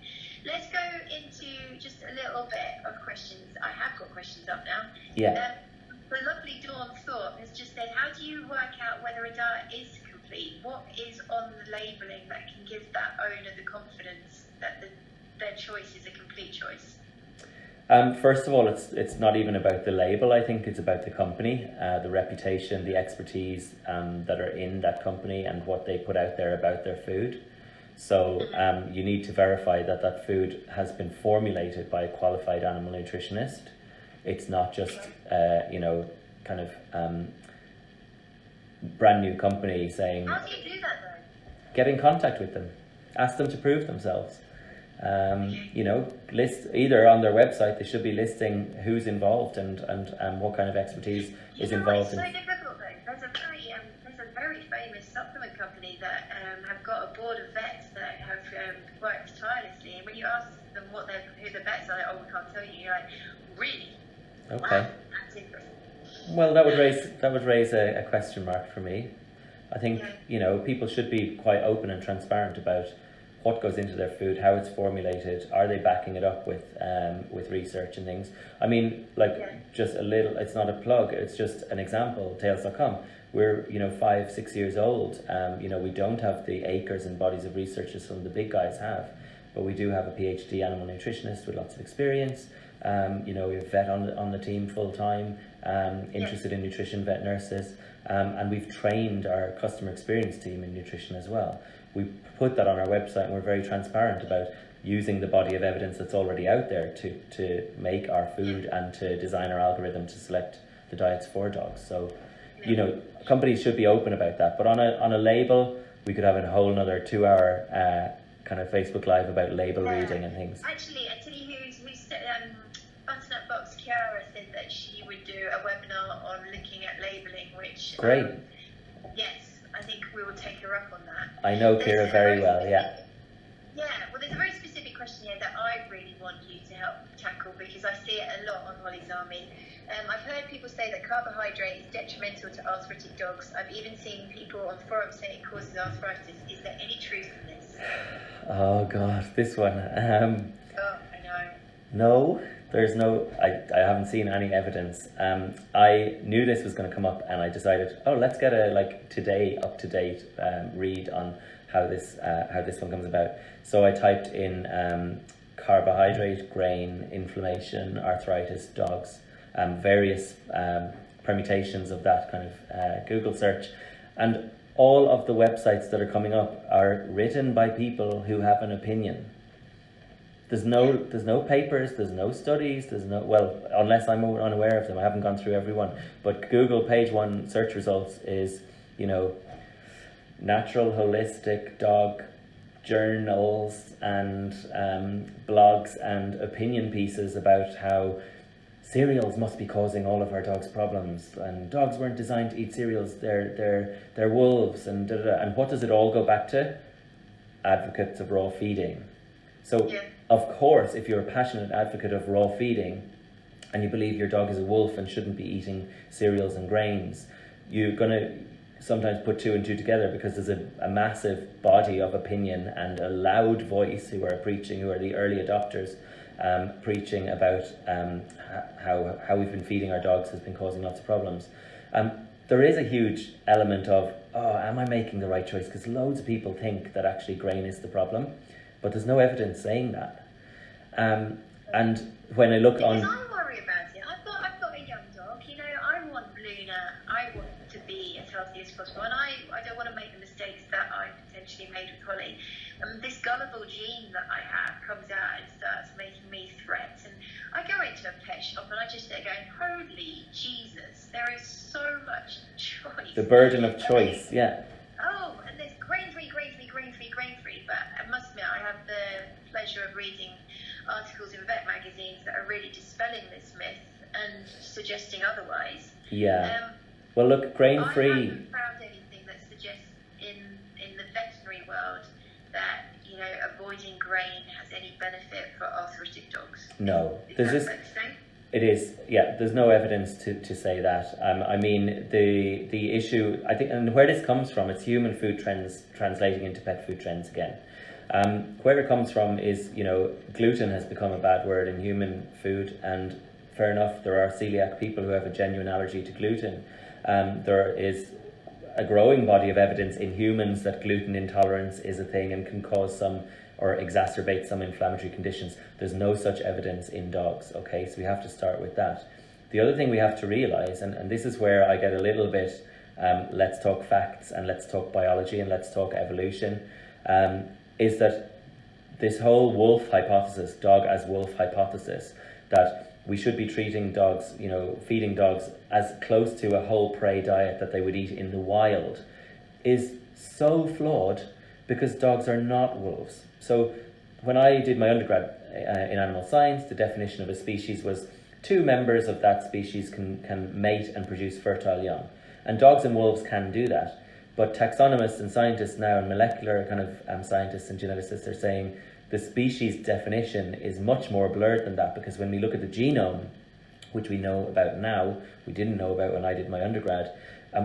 Let's go into just a little bit of questions. I have got questions up now. Yeah. The lovely Dawn Thorpe has just said, how do you work out whether a diet is complete? What is on the labelling that can give that owner the confidence that their choice is a complete choice? First of all, it's not even about the label. I think it's about the company, the reputation, the expertise that are in that company and what they put out there about their food. So you need to verify that that food has been formulated by a qualified animal nutritionist. It's not just, kind of brand new company saying... How do you do that though? Get in contact with them. Ask them to prove themselves. List either on their website, they should be listing who's involved and what kind of expertise is involved. It's so difficult though. There's a very famous supplement company that have got a board of vets that have worked tirelessly, and when you ask them who the vets are, like, oh, we can't tell you. You're like, really? Okay. Wow, that's interesting. Well, that would raise a question mark for me. I think people should be quite open and transparent about what goes into their food, how it's formulated, are they backing it up with research and things. I mean, just a little, it's not a plug, it's just an example, tails.com. We're 5-6 years old. We don't have the acres and bodies of research as some of the big guys have, but we do have a PhD animal nutritionist with lots of experience. We have a vet on the team full time, interested in nutrition, vet nurses, and we've trained our customer experience team in nutrition as well. We put that on our website, and we're very transparent about using the body of evidence that's already out there to make our food and to design our algorithm to select the diets for dogs. So, companies should be open about that. But on a label, we could have a whole another 2-hour kind of Facebook Live about label reading and things. Actually, I tell you who's Button Up Box Kiara said that she would do a webinar on looking at labelling, which great. Yes, I think we will take her up on that. I know Kira very well, yeah. Yeah, well, there's a very specific question here that I really want you to help tackle, because I see it a lot on Holly's Army. I've heard people say that carbohydrate is detrimental to arthritic dogs. I've even seen people on forums say it causes arthritis. Is there any truth in this? Oh God, this one. Oh, I know. No, there's no. I haven't seen any evidence. I knew this was going to come up, and I decided, let's get a today up to date read on how this one comes about. So I typed in carbohydrate, grain, inflammation, arthritis, dogs, various permutations of that kind of Google search, and all of the websites that are coming up are written by people who have an opinion. There's no papers, there's no studies, unless I'm unaware of them. I haven't gone through every one. But Google page 1 search results is, natural holistic dog journals and blogs and opinion pieces about how cereals must be causing all of our dogs' problems, and dogs weren't designed to eat cereals, they're wolves, and and what does it all go back to? Advocates of raw feeding. So of course, if you're a passionate advocate of raw feeding and you believe your dog is a wolf and shouldn't be eating cereals and grains, you're going to sometimes put 2 and 2 together, because there's a massive body of opinion and a loud voice who are the early adopters, preaching about how we've been feeding our dogs has been causing lots of problems. There is a huge element of, am I making the right choice? Because loads of people think that actually grain is the problem, but there's no evidence saying that. And when I look on... I worry about it. I've got a young dog. I want Luna. I want to be as healthy as possible, and I don't want to make the mistakes that I potentially made with Holly. This gullible gene that I have comes out and starts making me threats, and I go into a pet shop and I just sit there going, holy Jesus, there is so much choice. The burden of choice, yeah. Oh, and there's grain-free, but I must admit I have the pleasure of reading articles in vet magazines that are really dispelling this myth and suggesting otherwise. Yeah. Well, look, grain-free... I haven't found anything that suggests in the veterinary world that avoiding grain has any benefit for arthritic dogs. No. It is, yeah, there's no evidence to say that. I mean, the issue, I think, and where this comes from, it's human food trends translating into pet food trends again. Where it comes from is, gluten has become a bad word in human food, and fair enough, there are celiac people who have a genuine allergy to gluten. There is a growing body of evidence in humans that gluten intolerance is a thing and can cause some or exacerbate some inflammatory conditions. There's no such evidence in dogs, okay? So we have to start with that. The other thing we have to realize, and this is where I get a little bit, let's talk facts and let's talk biology and let's talk evolution. is that this whole wolf hypothesis, dog as wolf hypothesis, that we should be treating dogs, feeding dogs as close to a whole prey diet that they would eat in the wild, is so flawed, because dogs are not wolves. So when I did my undergrad in animal science, the definition of a species was 2 members of that species can mate and produce fertile young. And dogs and wolves can do that. But taxonomists and scientists now, and molecular kind of scientists and geneticists, are saying the species definition is much more blurred than that, because when we look at the genome, which we know about now, we didn't know about when I did my undergrad,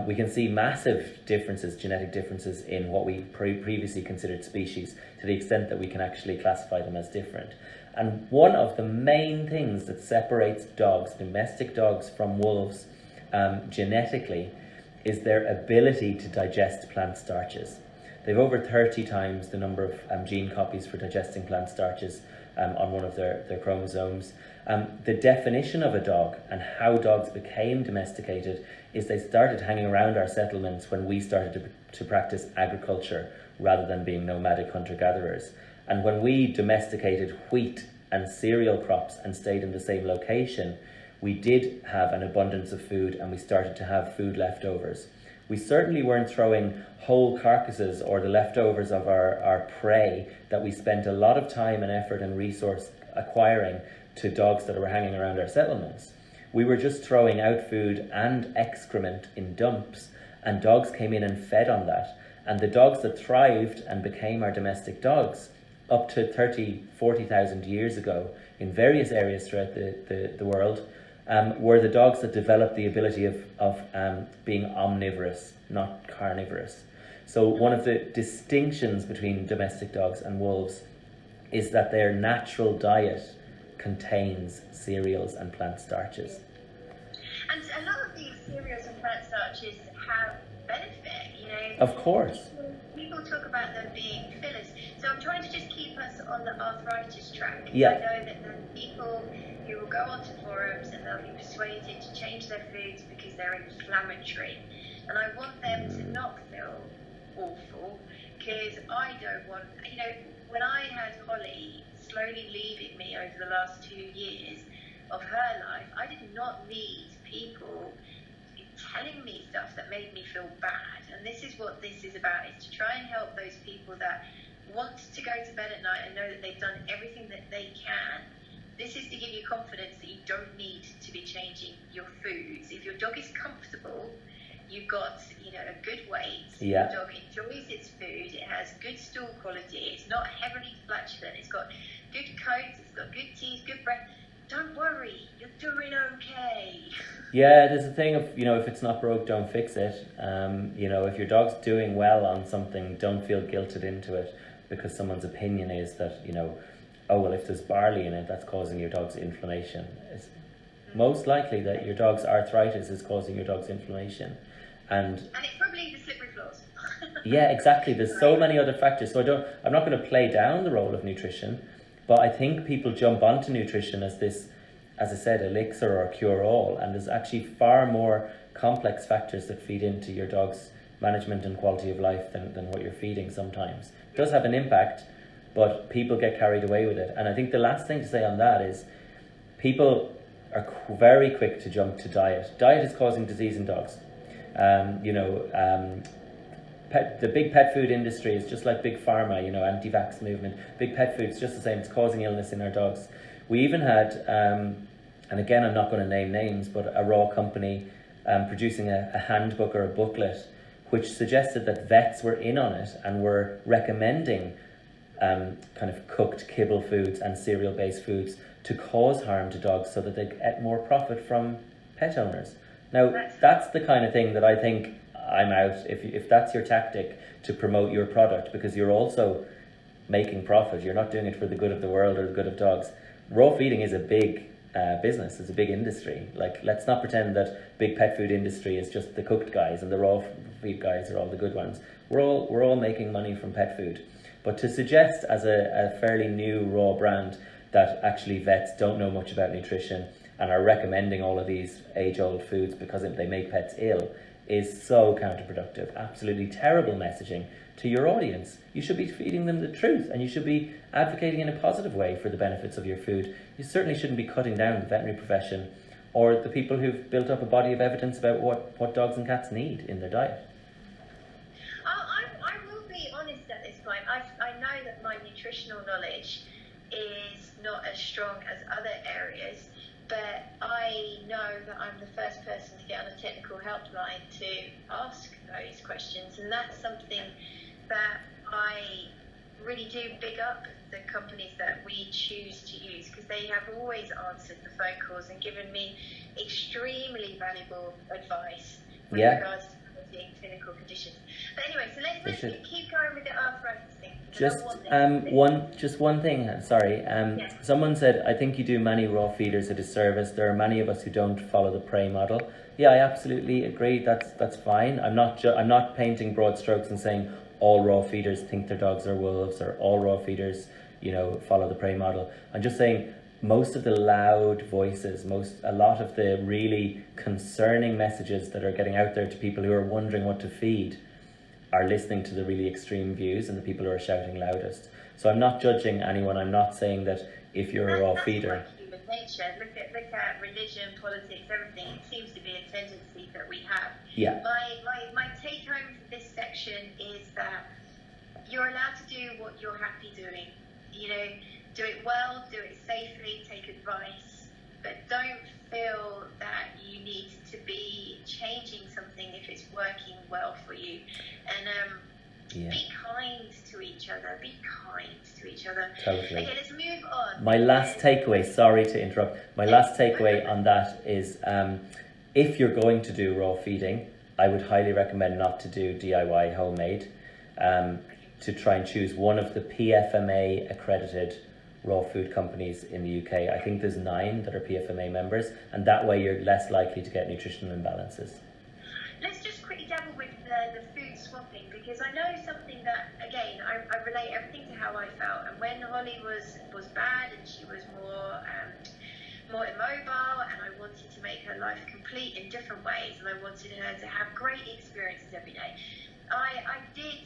we can see massive differences, genetic differences in what we previously considered species, to the extent that we can actually classify them as different. And one of the main things that separates dogs, domestic dogs, from wolves genetically, is their ability to digest plant starches. They've over 30 times the number of gene copies for digesting plant starches on one of their chromosomes. The definition of a dog and how dogs became domesticated is they started hanging around our settlements when we started to practice agriculture rather than being nomadic hunter-gatherers. And when we domesticated wheat and cereal crops and stayed in the same location, we did have an abundance of food, and we started to have food leftovers. We certainly weren't throwing whole carcasses or the leftovers of our prey that we spent a lot of time and effort and resource acquiring to dogs that were hanging around our settlements. We were just throwing out food and excrement in dumps, and dogs came in and fed on that. And the dogs that thrived and became our domestic dogs up to 40,000 years ago in various areas throughout the world were the dogs that developed the ability of being omnivorous, not carnivorous. So one of the distinctions between domestic dogs and wolves is that their natural diet contains cereals and plant starches. And a lot of these cereals and plant starches have benefit, Of course. People talk about them being fillers. So I'm trying to just keep us on the arthritis track. Yeah. I know that there are people who will go onto forums and they'll be persuaded to change their foods because they're inflammatory. And I want them to not feel awful, because I don't want, when I had Holly slowly leaving me over the last 2 years of her life, I did not need people telling me stuff that made me feel bad. And this is what this is about, is to try and help those people that want to go to bed at night and know that they've done everything that they can. This is to give you confidence that you don't need to be changing your foods. If your dog is comfortable, you've got a good weight, yeah. The dog enjoys its food, it has good stool quality, it's not heavily flatulent, it's got good coats, it's got good teeth, good breath. Don't worry, you're doing okay. Yeah, there's a thing of, if it's not broke, don't fix it. If your dog's doing well on something, don't feel guilted into it because someone's opinion is that, oh, well, if there's barley in it, that's causing your dog's inflammation. It's most likely that your dog's arthritis is causing your dog's inflammation. And it's probably the slippery floors. Yeah, exactly. There's so many other factors. So I'm not going to play down the role of nutrition, but I think people jump onto nutrition as this, as I said, elixir or cure-all, and there's actually far more complex factors that feed into your dog's management and quality of life than what you're feeding sometimes. It does have an impact, but people get carried away with it. And I think the last thing to say on that is people are very quick to jump to diet. Diet is causing disease in dogs. The big pet food industry is just like big pharma, anti-vax movement. Big pet food's just the same. It's causing illness in our dogs. We even had, and again, I'm not going to name names, but a raw company producing a handbook or a booklet which suggested that vets were in on it and were recommending kind of cooked kibble foods and cereal-based foods to cause harm to dogs so that they get more profit from pet owners. Now, that's the kind of thing that I think I'm out if that's your tactic to promote your product, because you're also making profit. You're not doing it for the good of the world or the good of dogs. Raw feeding is a big business. It's a big industry. Like, let's not pretend that big pet food industry is just the cooked guys and the raw feed guys are all the good ones. We're all making money from pet food. But to suggest as a fairly new raw brand that actually vets don't know much about nutrition and are recommending all of these age-old foods because they make pets ill is so counterproductive. Absolutely terrible messaging to your audience. You should be feeding them the truth, and you should be advocating in a positive way for the benefits of your food. You certainly shouldn't be cutting down the veterinary profession or the people who've built up a body of evidence about what dogs and cats need in their diet. I will be honest at this point. I know that my nutritional knowledge is not as strong as other areas, but I know that I'm the first person to get on a technical helpline to ask those questions, and that's something that I really do big up the companies that we choose to use, because they have always answered the phone calls and given me extremely valuable advice with regards to managing clinical conditions. But anyway, so let's keep going with the arthritis thing. Just one thing. Sorry. Someone said, I think you do many raw feeders a disservice. There are many of us who don't follow the prey model. Yeah, I absolutely agree. That's fine. I'm not painting broad strokes and saying all raw feeders think their dogs are wolves, or all raw feeders, follow the prey model. I'm just saying most of the loud voices, a lot of the really concerning messages that are getting out there to people who are wondering what to feed are listening to the really extreme views and the people who are shouting loudest. So I'm not judging anyone. I'm not saying that if you're a raw feeder. Like human nature. Look at religion, politics, everything. It seems to be a tendency that we have. Yeah. My take home for this section is that you're allowed to do what you're happy doing. Do it well, do it safely, take advice, but don't feel that you need to be changing something if it's working well for you. And be kind to each other. Be kind to each other. Totally. Okay, let's move on. My last takeaway, sorry to interrupt, my last takeaway on that is if you're going to do raw feeding, I would highly recommend not to do DIY homemade, to try and choose one of the PFMA accredited raw food companies in the UK. I think there's 9 that are PFMA members, and that way you're less likely to get nutritional imbalances. Let's just quickly dabble with the food swapping, because I know something that, again, I relate everything to how I felt. And when Holly was bad and she was more immobile, and I wanted to make her life complete in different ways, and I wanted her to have great experiences every day, I did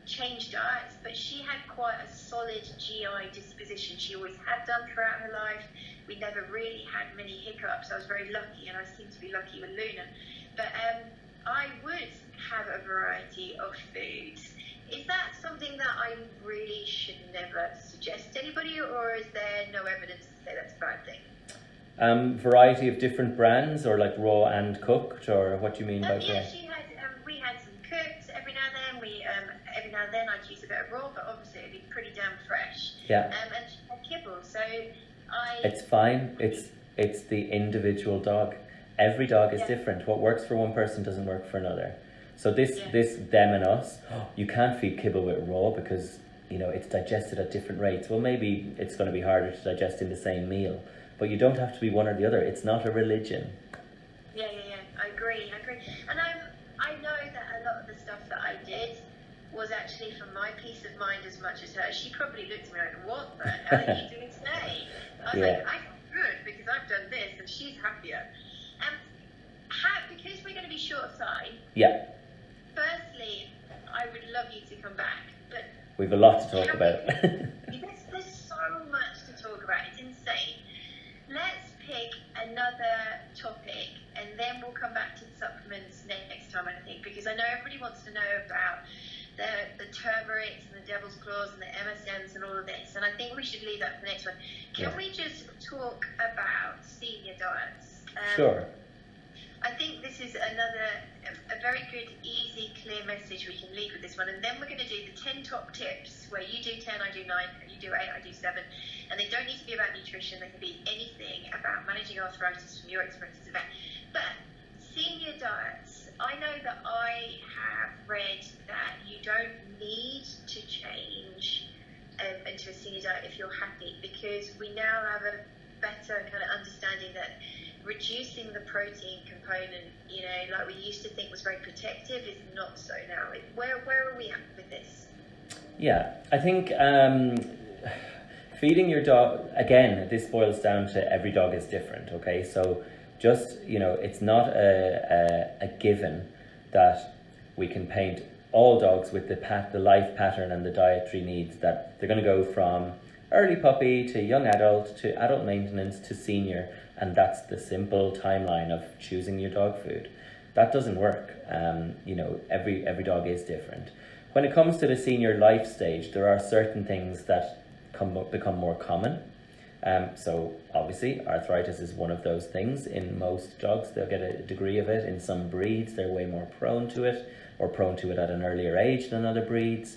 change diets, but she had quite a solid GI disposition. She always had done throughout her life. We never really had many hiccups. I was very lucky, and I seem to be lucky with Luna. But I would have a variety of foods. Is that something that I really should never suggest to anybody, or is there no evidence to say that's a bad thing? Variety of different brands, or like raw and cooked, or what do you mean by yeah, raw? We had some cooked every now and then. Every now and then I'd use a bit of raw, but obviously it'd be pretty damn fresh. Yeah. And she had kibble, so It's fine. It's the individual dog. Every dog is different. What works for one person doesn't work for another. So this them and us, you can't feed kibble with raw because it's digested at different rates. Well, maybe it's going to be harder to digest in the same meal, but you don't have to be one or the other. It's not a religion. Yeah. I agree. And I know that a lot of the stuff that I did was actually for my peace of mind as much as hers. She probably looked at me like, what the hell are you doing today? I was like, I feel good because I've done this, and she's happier. Because we're going to be short of time. Yeah. Firstly, I would love you to come back, but we've a lot to talk about. There's so much to talk about. It's insane. Let's pick another topic, and then we'll come back to the supplements next time, I think, because I know everybody wants to know about the turmerics and the devil's claws and the MSMs and all of this, and I think we should leave that for the next one. Can we just talk about senior diets? Sure. I think this is a very good, easy, clear message we can leave with this one, and then we're going to do the 10 top tips, where you do 10, I do 9, you do 8, I do 7, and they don't need to be about nutrition. They can be anything about managing arthritis from your experience as a vet. But senior diets, I know that I have read that you don't need to change into a senior diet if you're happy, because we now have a better kind of understanding that reducing the protein component, like we used to think was very protective, is not so now. Where are we at with this? Yeah, I think feeding your dog, again, this boils down to every dog is different, okay? So just, it's not a given that we can paint all dogs with the life pattern and the dietary needs, that they're going to go from early puppy to young adult to adult maintenance to senior, and that's the simple timeline of choosing your dog food. That doesn't work. Every dog is different. When it comes to the senior life stage, there are certain things that become more common. So obviously arthritis is one of those things. In most dogs, they'll get a degree of it. In some breeds, they're way more prone to it, or prone to it at an earlier age than other breeds.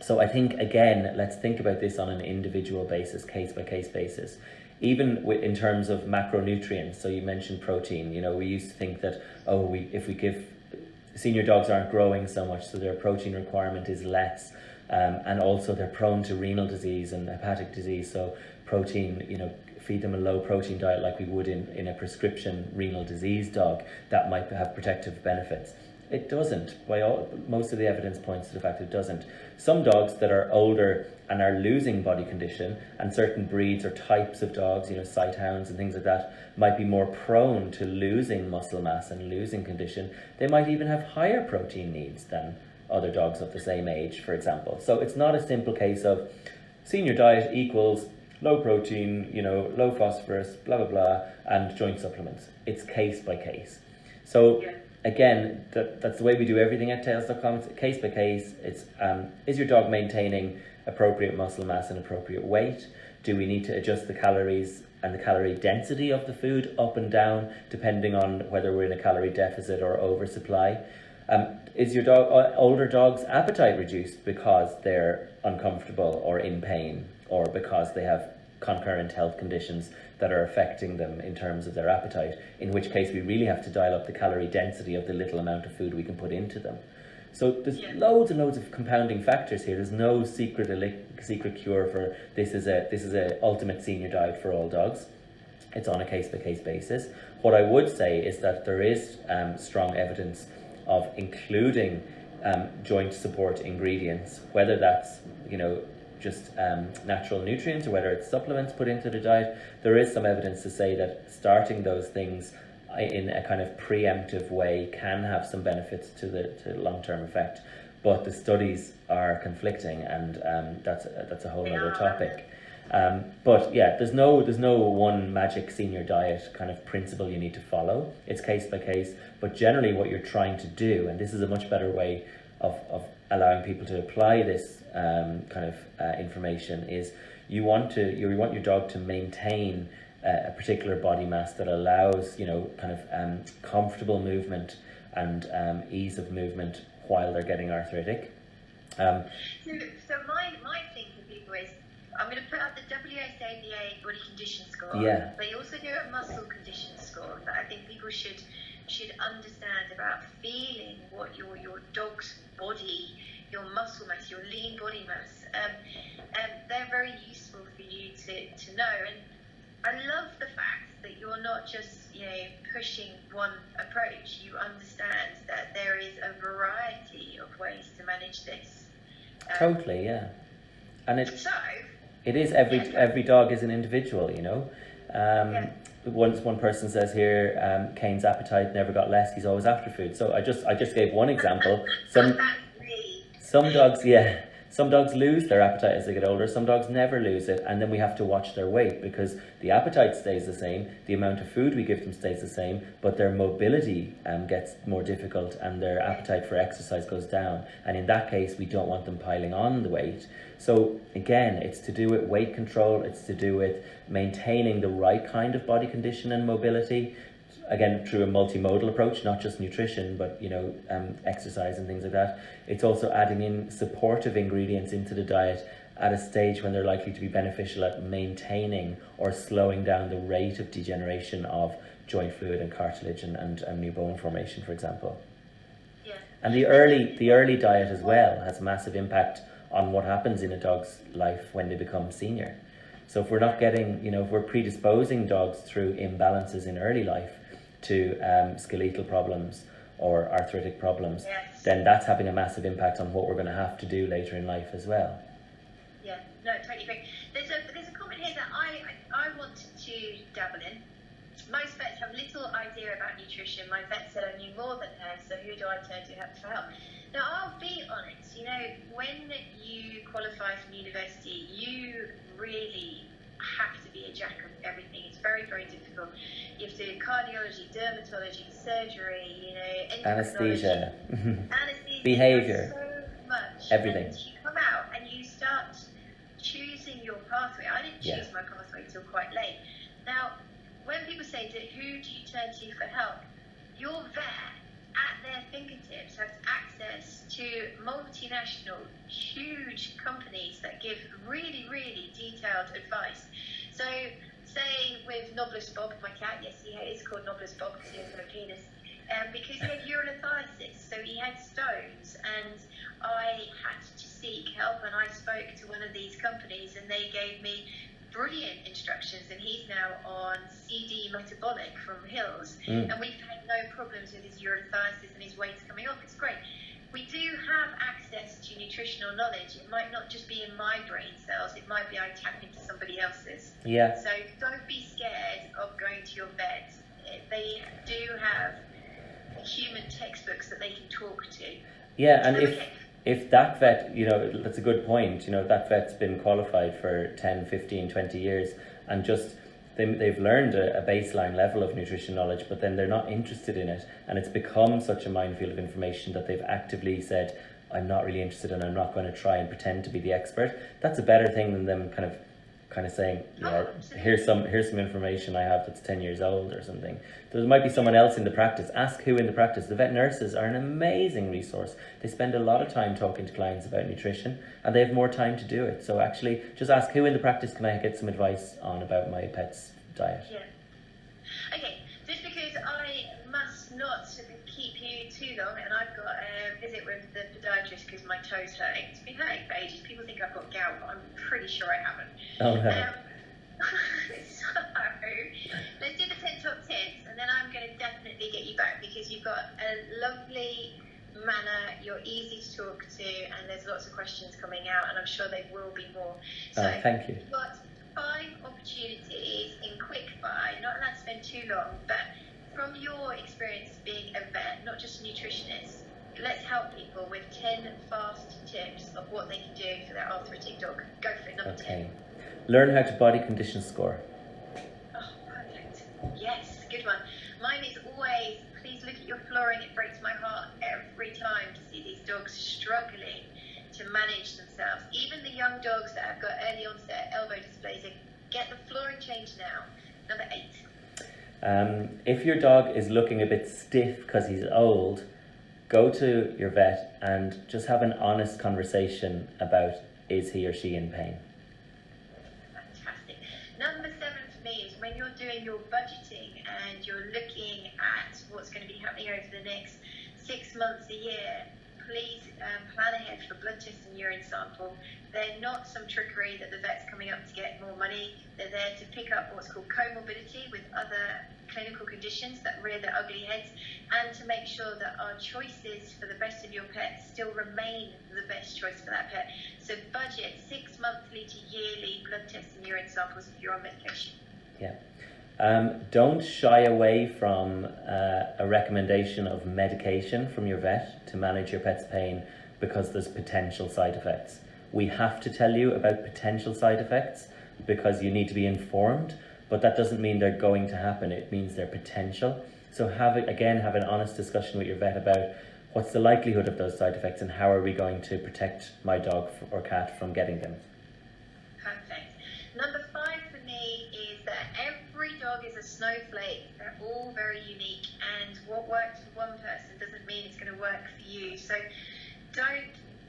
So I think, again, let's think about this on an individual basis, case-by-case basis. Even in terms of macronutrients, so you mentioned protein, we used to think that, if we give, senior dogs aren't growing so much, so their protein requirement is less, and also they're prone to renal disease and hepatic disease, so protein, feed them a low protein diet like we would in a prescription renal disease dog, that might have protective benefits. It doesn't. Most of the evidence points to the fact it doesn't. Some dogs that are older and are losing body condition, and certain breeds or types of dogs, sighthounds and things like that, might be more prone to losing muscle mass and losing condition. They might even have higher protein needs than other dogs of the same age, for example. So it's not a simple case of senior diet equals low protein, low phosphorus, blah, blah, blah, and joint supplements. It's case by case. So again, that's the way we do everything at Tails.com. It's case by case. It's is your dog maintaining appropriate muscle mass and appropriate weight? Do we need to adjust the calories and the calorie density of the food up and down, depending on whether we're in a calorie deficit or oversupply? Is your older dog's appetite reduced because they're uncomfortable or in pain, or because they have concurrent health conditions that are affecting them in terms of their appetite, in which case we really have to dial up the calorie density of the little amount of food we can put into them. So there's loads and loads of compounding factors here. There's no secret cure for this is a ultimate senior diet for all dogs. It's on a case-by-case basis. What I would say is that there is strong evidence of including joint support ingredients, whether that's just natural nutrients or whether it's supplements put into the diet. There is some evidence to say that starting those things in a kind of preemptive way can have some benefits to the long-term effect, but the studies are conflicting, and that's a whole other topic. But yeah, there's no one magic senior diet kind of principle you need to follow. It's case by case, but generally what you're trying to do, and this is a much better way of allowing people to apply this information, is you want your dog to maintain a particular body mass that allows comfortable movement and ease of movement while they're getting arthritic. So my thing for people is, I'm going to put out the WSABA body condition score. Yeah. They also do a muscle condition score that I think people should understand about feeling what your dog's body, your muscle mass, your lean body mass. They're very useful for you to know. And I love the fact that you're not just pushing one approach. You understand that there is a variety of ways to manage this. Totally, yeah. And it is every dog is an individual, Once one person says here, Kane's appetite never got less, he's always after food. So I just gave one example. Some dogs lose their appetite as they get older, some dogs never lose it, and then we have to watch their weight, because the appetite stays the same, the amount of food we give them stays the same, but their mobility gets more difficult and their appetite for exercise goes down. And in that case, we don't want them piling on the weight. So again, it's to do with weight control, it's to do with maintaining the right kind of body condition and mobility, again through a multimodal approach, not just nutrition, but exercise and things like that. It's also adding in supportive ingredients into the diet at a stage when they're likely to be beneficial at maintaining or slowing down the rate of degeneration of joint fluid and cartilage and new bone formation, for example. Yeah. And the early diet as well has a massive impact on what happens in a dog's life when they become senior. So if we're not getting, if we're predisposing dogs through imbalances in early life to skeletal problems or arthritic problems, yes, then that's having a massive impact on what we're going to have to do later in life as well. Yeah, no, totally agree. dabble in. Most vets have little idea about nutrition. My vet said I knew more than her, so who do I turn to for help? Now, I'll be honest, you know, when you qualify from university, you really have to be a jack of everything. It's very, very difficult. You have to do cardiology, dermatology, surgery, you know, anesthesia, anesthesia, behavior, so much. everything. And you come out and you start choosing your pathway. I didn't choose my pathway till quite late. Now, when people say, who do you turn to for help? Your vet, at their fingertips, has access to multinational, huge companies that give really, really detailed advice. So, say with Noblest Bob, my cat, yes, he is called Noblest Bob because he has no penis, because he had urinary, so he had stones, and I had to seek help, and I spoke to one of these companies, and they gave me brilliant instructions, and he's now on CD metabolic from Hills, and we've had no problems with his urinary and his weight's coming off. It's great. We do have access to nutritional knowledge. It might not just be in my brain cells, it might be I tap into somebody else's. Yeah. So don't be scared of going to your vet. They do have human textbooks that they can talk to. Yeah, and if that vet, you know, that's a good point, you know, that vet's been qualified for 10, 15, 20 years, and just they've learned a baseline level of nutrition knowledge, but then they're not interested in it, and it's become such a minefield of information that they've actively said, I'm not really interested and I'm not going to try and pretend to be the expert. That's a better thing than them kind of saying, you know, here's some information I have that's 10 years old or something. There might be someone else in the practice. Ask who in the practice. The vet nurses are an amazing resource. They spend a lot of time talking to clients about nutrition, and they have more time to do it. So actually, just ask who in the practice can I get some advice on about my pet's diet. Yeah. Okay, just because I must not keep you too long, and I've got a visit with the podiatrist because my toe's hurting. It's been hurting for ages. People think I've got gout, but I'm pretty sure I haven't. Oh no. So, let's do the 10 top tips, and then I'm going to definitely get you back because you've got a lovely manner, you're easy to talk to, and there's lots of questions coming out, and I'm sure there will be more. So, thank you. You've got 5 opportunities in quick fire, not allowed to spend too long, but from your experience being a vet, not just a nutritionist, let's help people with 10 fast tips of what they can do for their arthritic dog. Go for it, number 10. Learn how to body condition score. Oh, perfect. Yes, good one. Mine is always, please look at your flooring. It breaks my heart every time to see these dogs struggling to manage themselves. Even the young dogs that have got early onset elbow dysplasia, get the flooring changed now. Number 8. If your dog is looking a bit stiff because he's old, go to your vet and just have an honest conversation about, is he or she in pain? Fantastic. Number 7 for me is when you're doing your budgeting and you're looking at what's going to be happening over the next 6 months, a year, please plan ahead for blood tests and urine sample. They're not some trickery that the vet's coming up to get more money. They're there to pick up what's called comorbidity with other clinical conditions that rear their ugly heads, and to make sure that our choices for the best of your pet still remain the best choice for that pet. So budget 6 monthly to yearly blood tests and urine samples if you're on medication. Yeah. Don't shy away from a recommendation of medication from your vet to manage your pet's pain because there's potential side effects. We have to tell you about potential side effects because you need to be informed, but that doesn't mean they're going to happen. It means they're potential. So have an honest discussion with your vet about what's the likelihood of those side effects and how are we going to protect my dog or cat from getting them. Perfect. Number 5 for me is that every dog is a snowflake. They're all very unique, and what works for one person doesn't mean it's going to work for you. So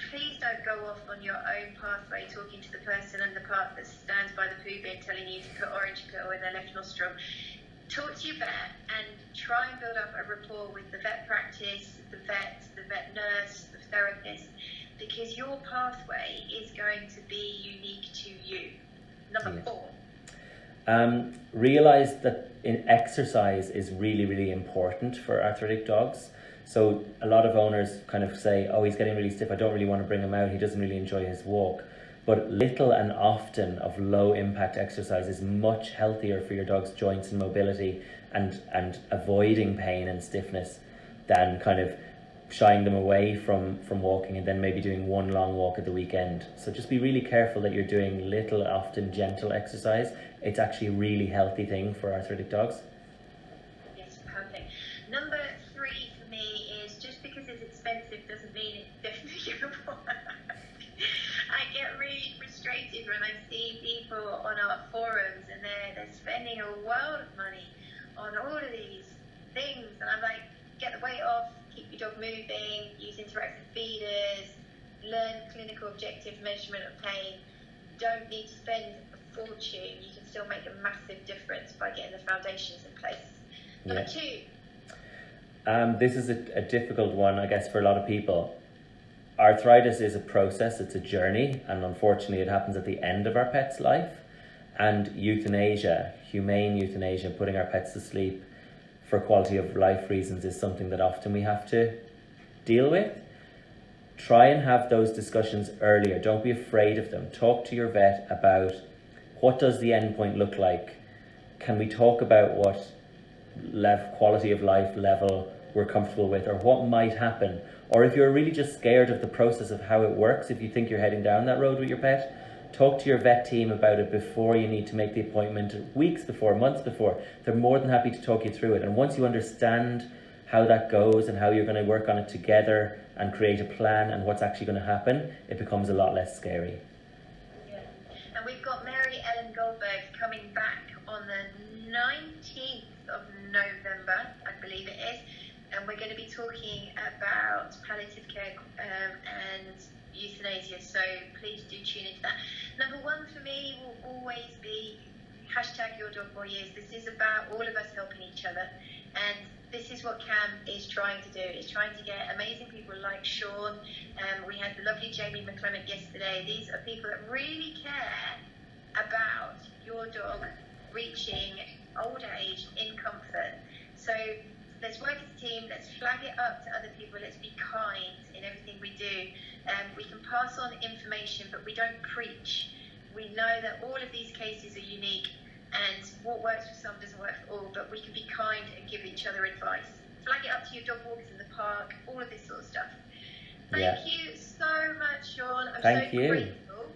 please don't go off on your own pathway talking to the person and the part that stands by the poo bin telling you to put orange pill in their left nostril. Talk to your vet and try and build up a rapport with the vet practice, the vet nurse, the therapist, because your pathway is going to be unique to you. Number 4. Realize that exercise is really, really important for arthritic dogs. So a lot of owners kind of say, oh, he's getting really stiff, I don't really want to bring him out, he doesn't really enjoy his walk. But little and often of low impact exercise is much healthier for your dog's joints and mobility and avoiding pain and stiffness than kind of shying them away from walking and then maybe doing one long walk at the weekend. So just be really careful that you're doing little, often gentle exercise. It's actually a really healthy thing for arthritic dogs. Yes, perfect. Number 3 for me is just because it's expensive doesn't mean it's definitely going to work. I get really frustrated when I see people on our forums and they're spending a world of money on all of these things, and I'm like, get the weight off, keep your dog moving, use interactive feeders, learn clinical objective measurement of pain. Don't need to spend a fortune. You can still make a massive difference by getting the foundations in place. Number 2. This is a difficult one, I guess, for a lot of people. Arthritis is a process, it's a journey, and unfortunately it happens at the end of our pet's life. And euthanasia, humane euthanasia, putting our pets to sleep for quality of life reasons, is something that often we have to deal with. Try and have those discussions earlier. Don't be afraid of them. Talk to your vet about what does the end point look like. Can we talk about what quality of life level we're comfortable with, or what might happen? Or if you're really just scared of the process of how it works, if you think you're heading down that road with your pet, talk to your vet team about it before you need to make the appointment, weeks before, months before. They're more than happy to talk you through it. And once you understand how that goes and how you're going to work on it together and create a plan and what's actually going to happen, it becomes a lot less scary. Yeah. And we've got Mary Ellen Goldberg coming back on the 19th of November, I believe it is. And we're going to be talking about palliative care and euthanasia, so please do tune into that. Number 1 for me will always be #YourDogBoyYears. This is about all of us helping each other, and this is what Cam is trying to do. Is trying to get amazing people like Sean. We had the lovely Jamie McCormack yesterday. These are people that really care about your dog reaching old age in comfort. So let's work as a team, let's flag it up to other people, let's be kind in everything we do. We can pass on information, but we don't preach. We know that all of these cases are unique, and what works for some doesn't work for all, but we can be kind and give each other advice. Flag it up to your dog walkers in the park, all of this sort of stuff. Thank you so much, Sean. I'm so grateful.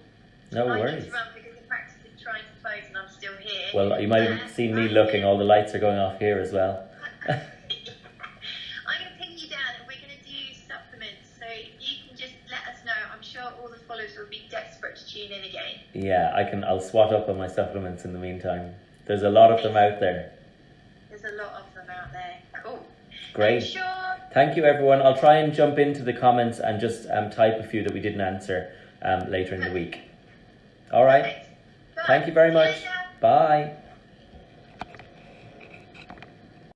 No worries. I need to run because the practice is trying to close and I'm still here. Well, you might have seen me looking, all the lights are going off here as well. I'm going to pin you down and we're going to do supplements, so if you can just let us know. I'm sure all the followers will be desperate to tune in again. Yeah, I'll swat up on my supplements in the meantime. There's a lot of them out there. There's a lot of them out there. Cool. Great. Sure. Thank you, everyone. I'll try and jump into the comments and just type a few that we didn't answer later in the week. All right. Perfect. Thank you very much. Bye.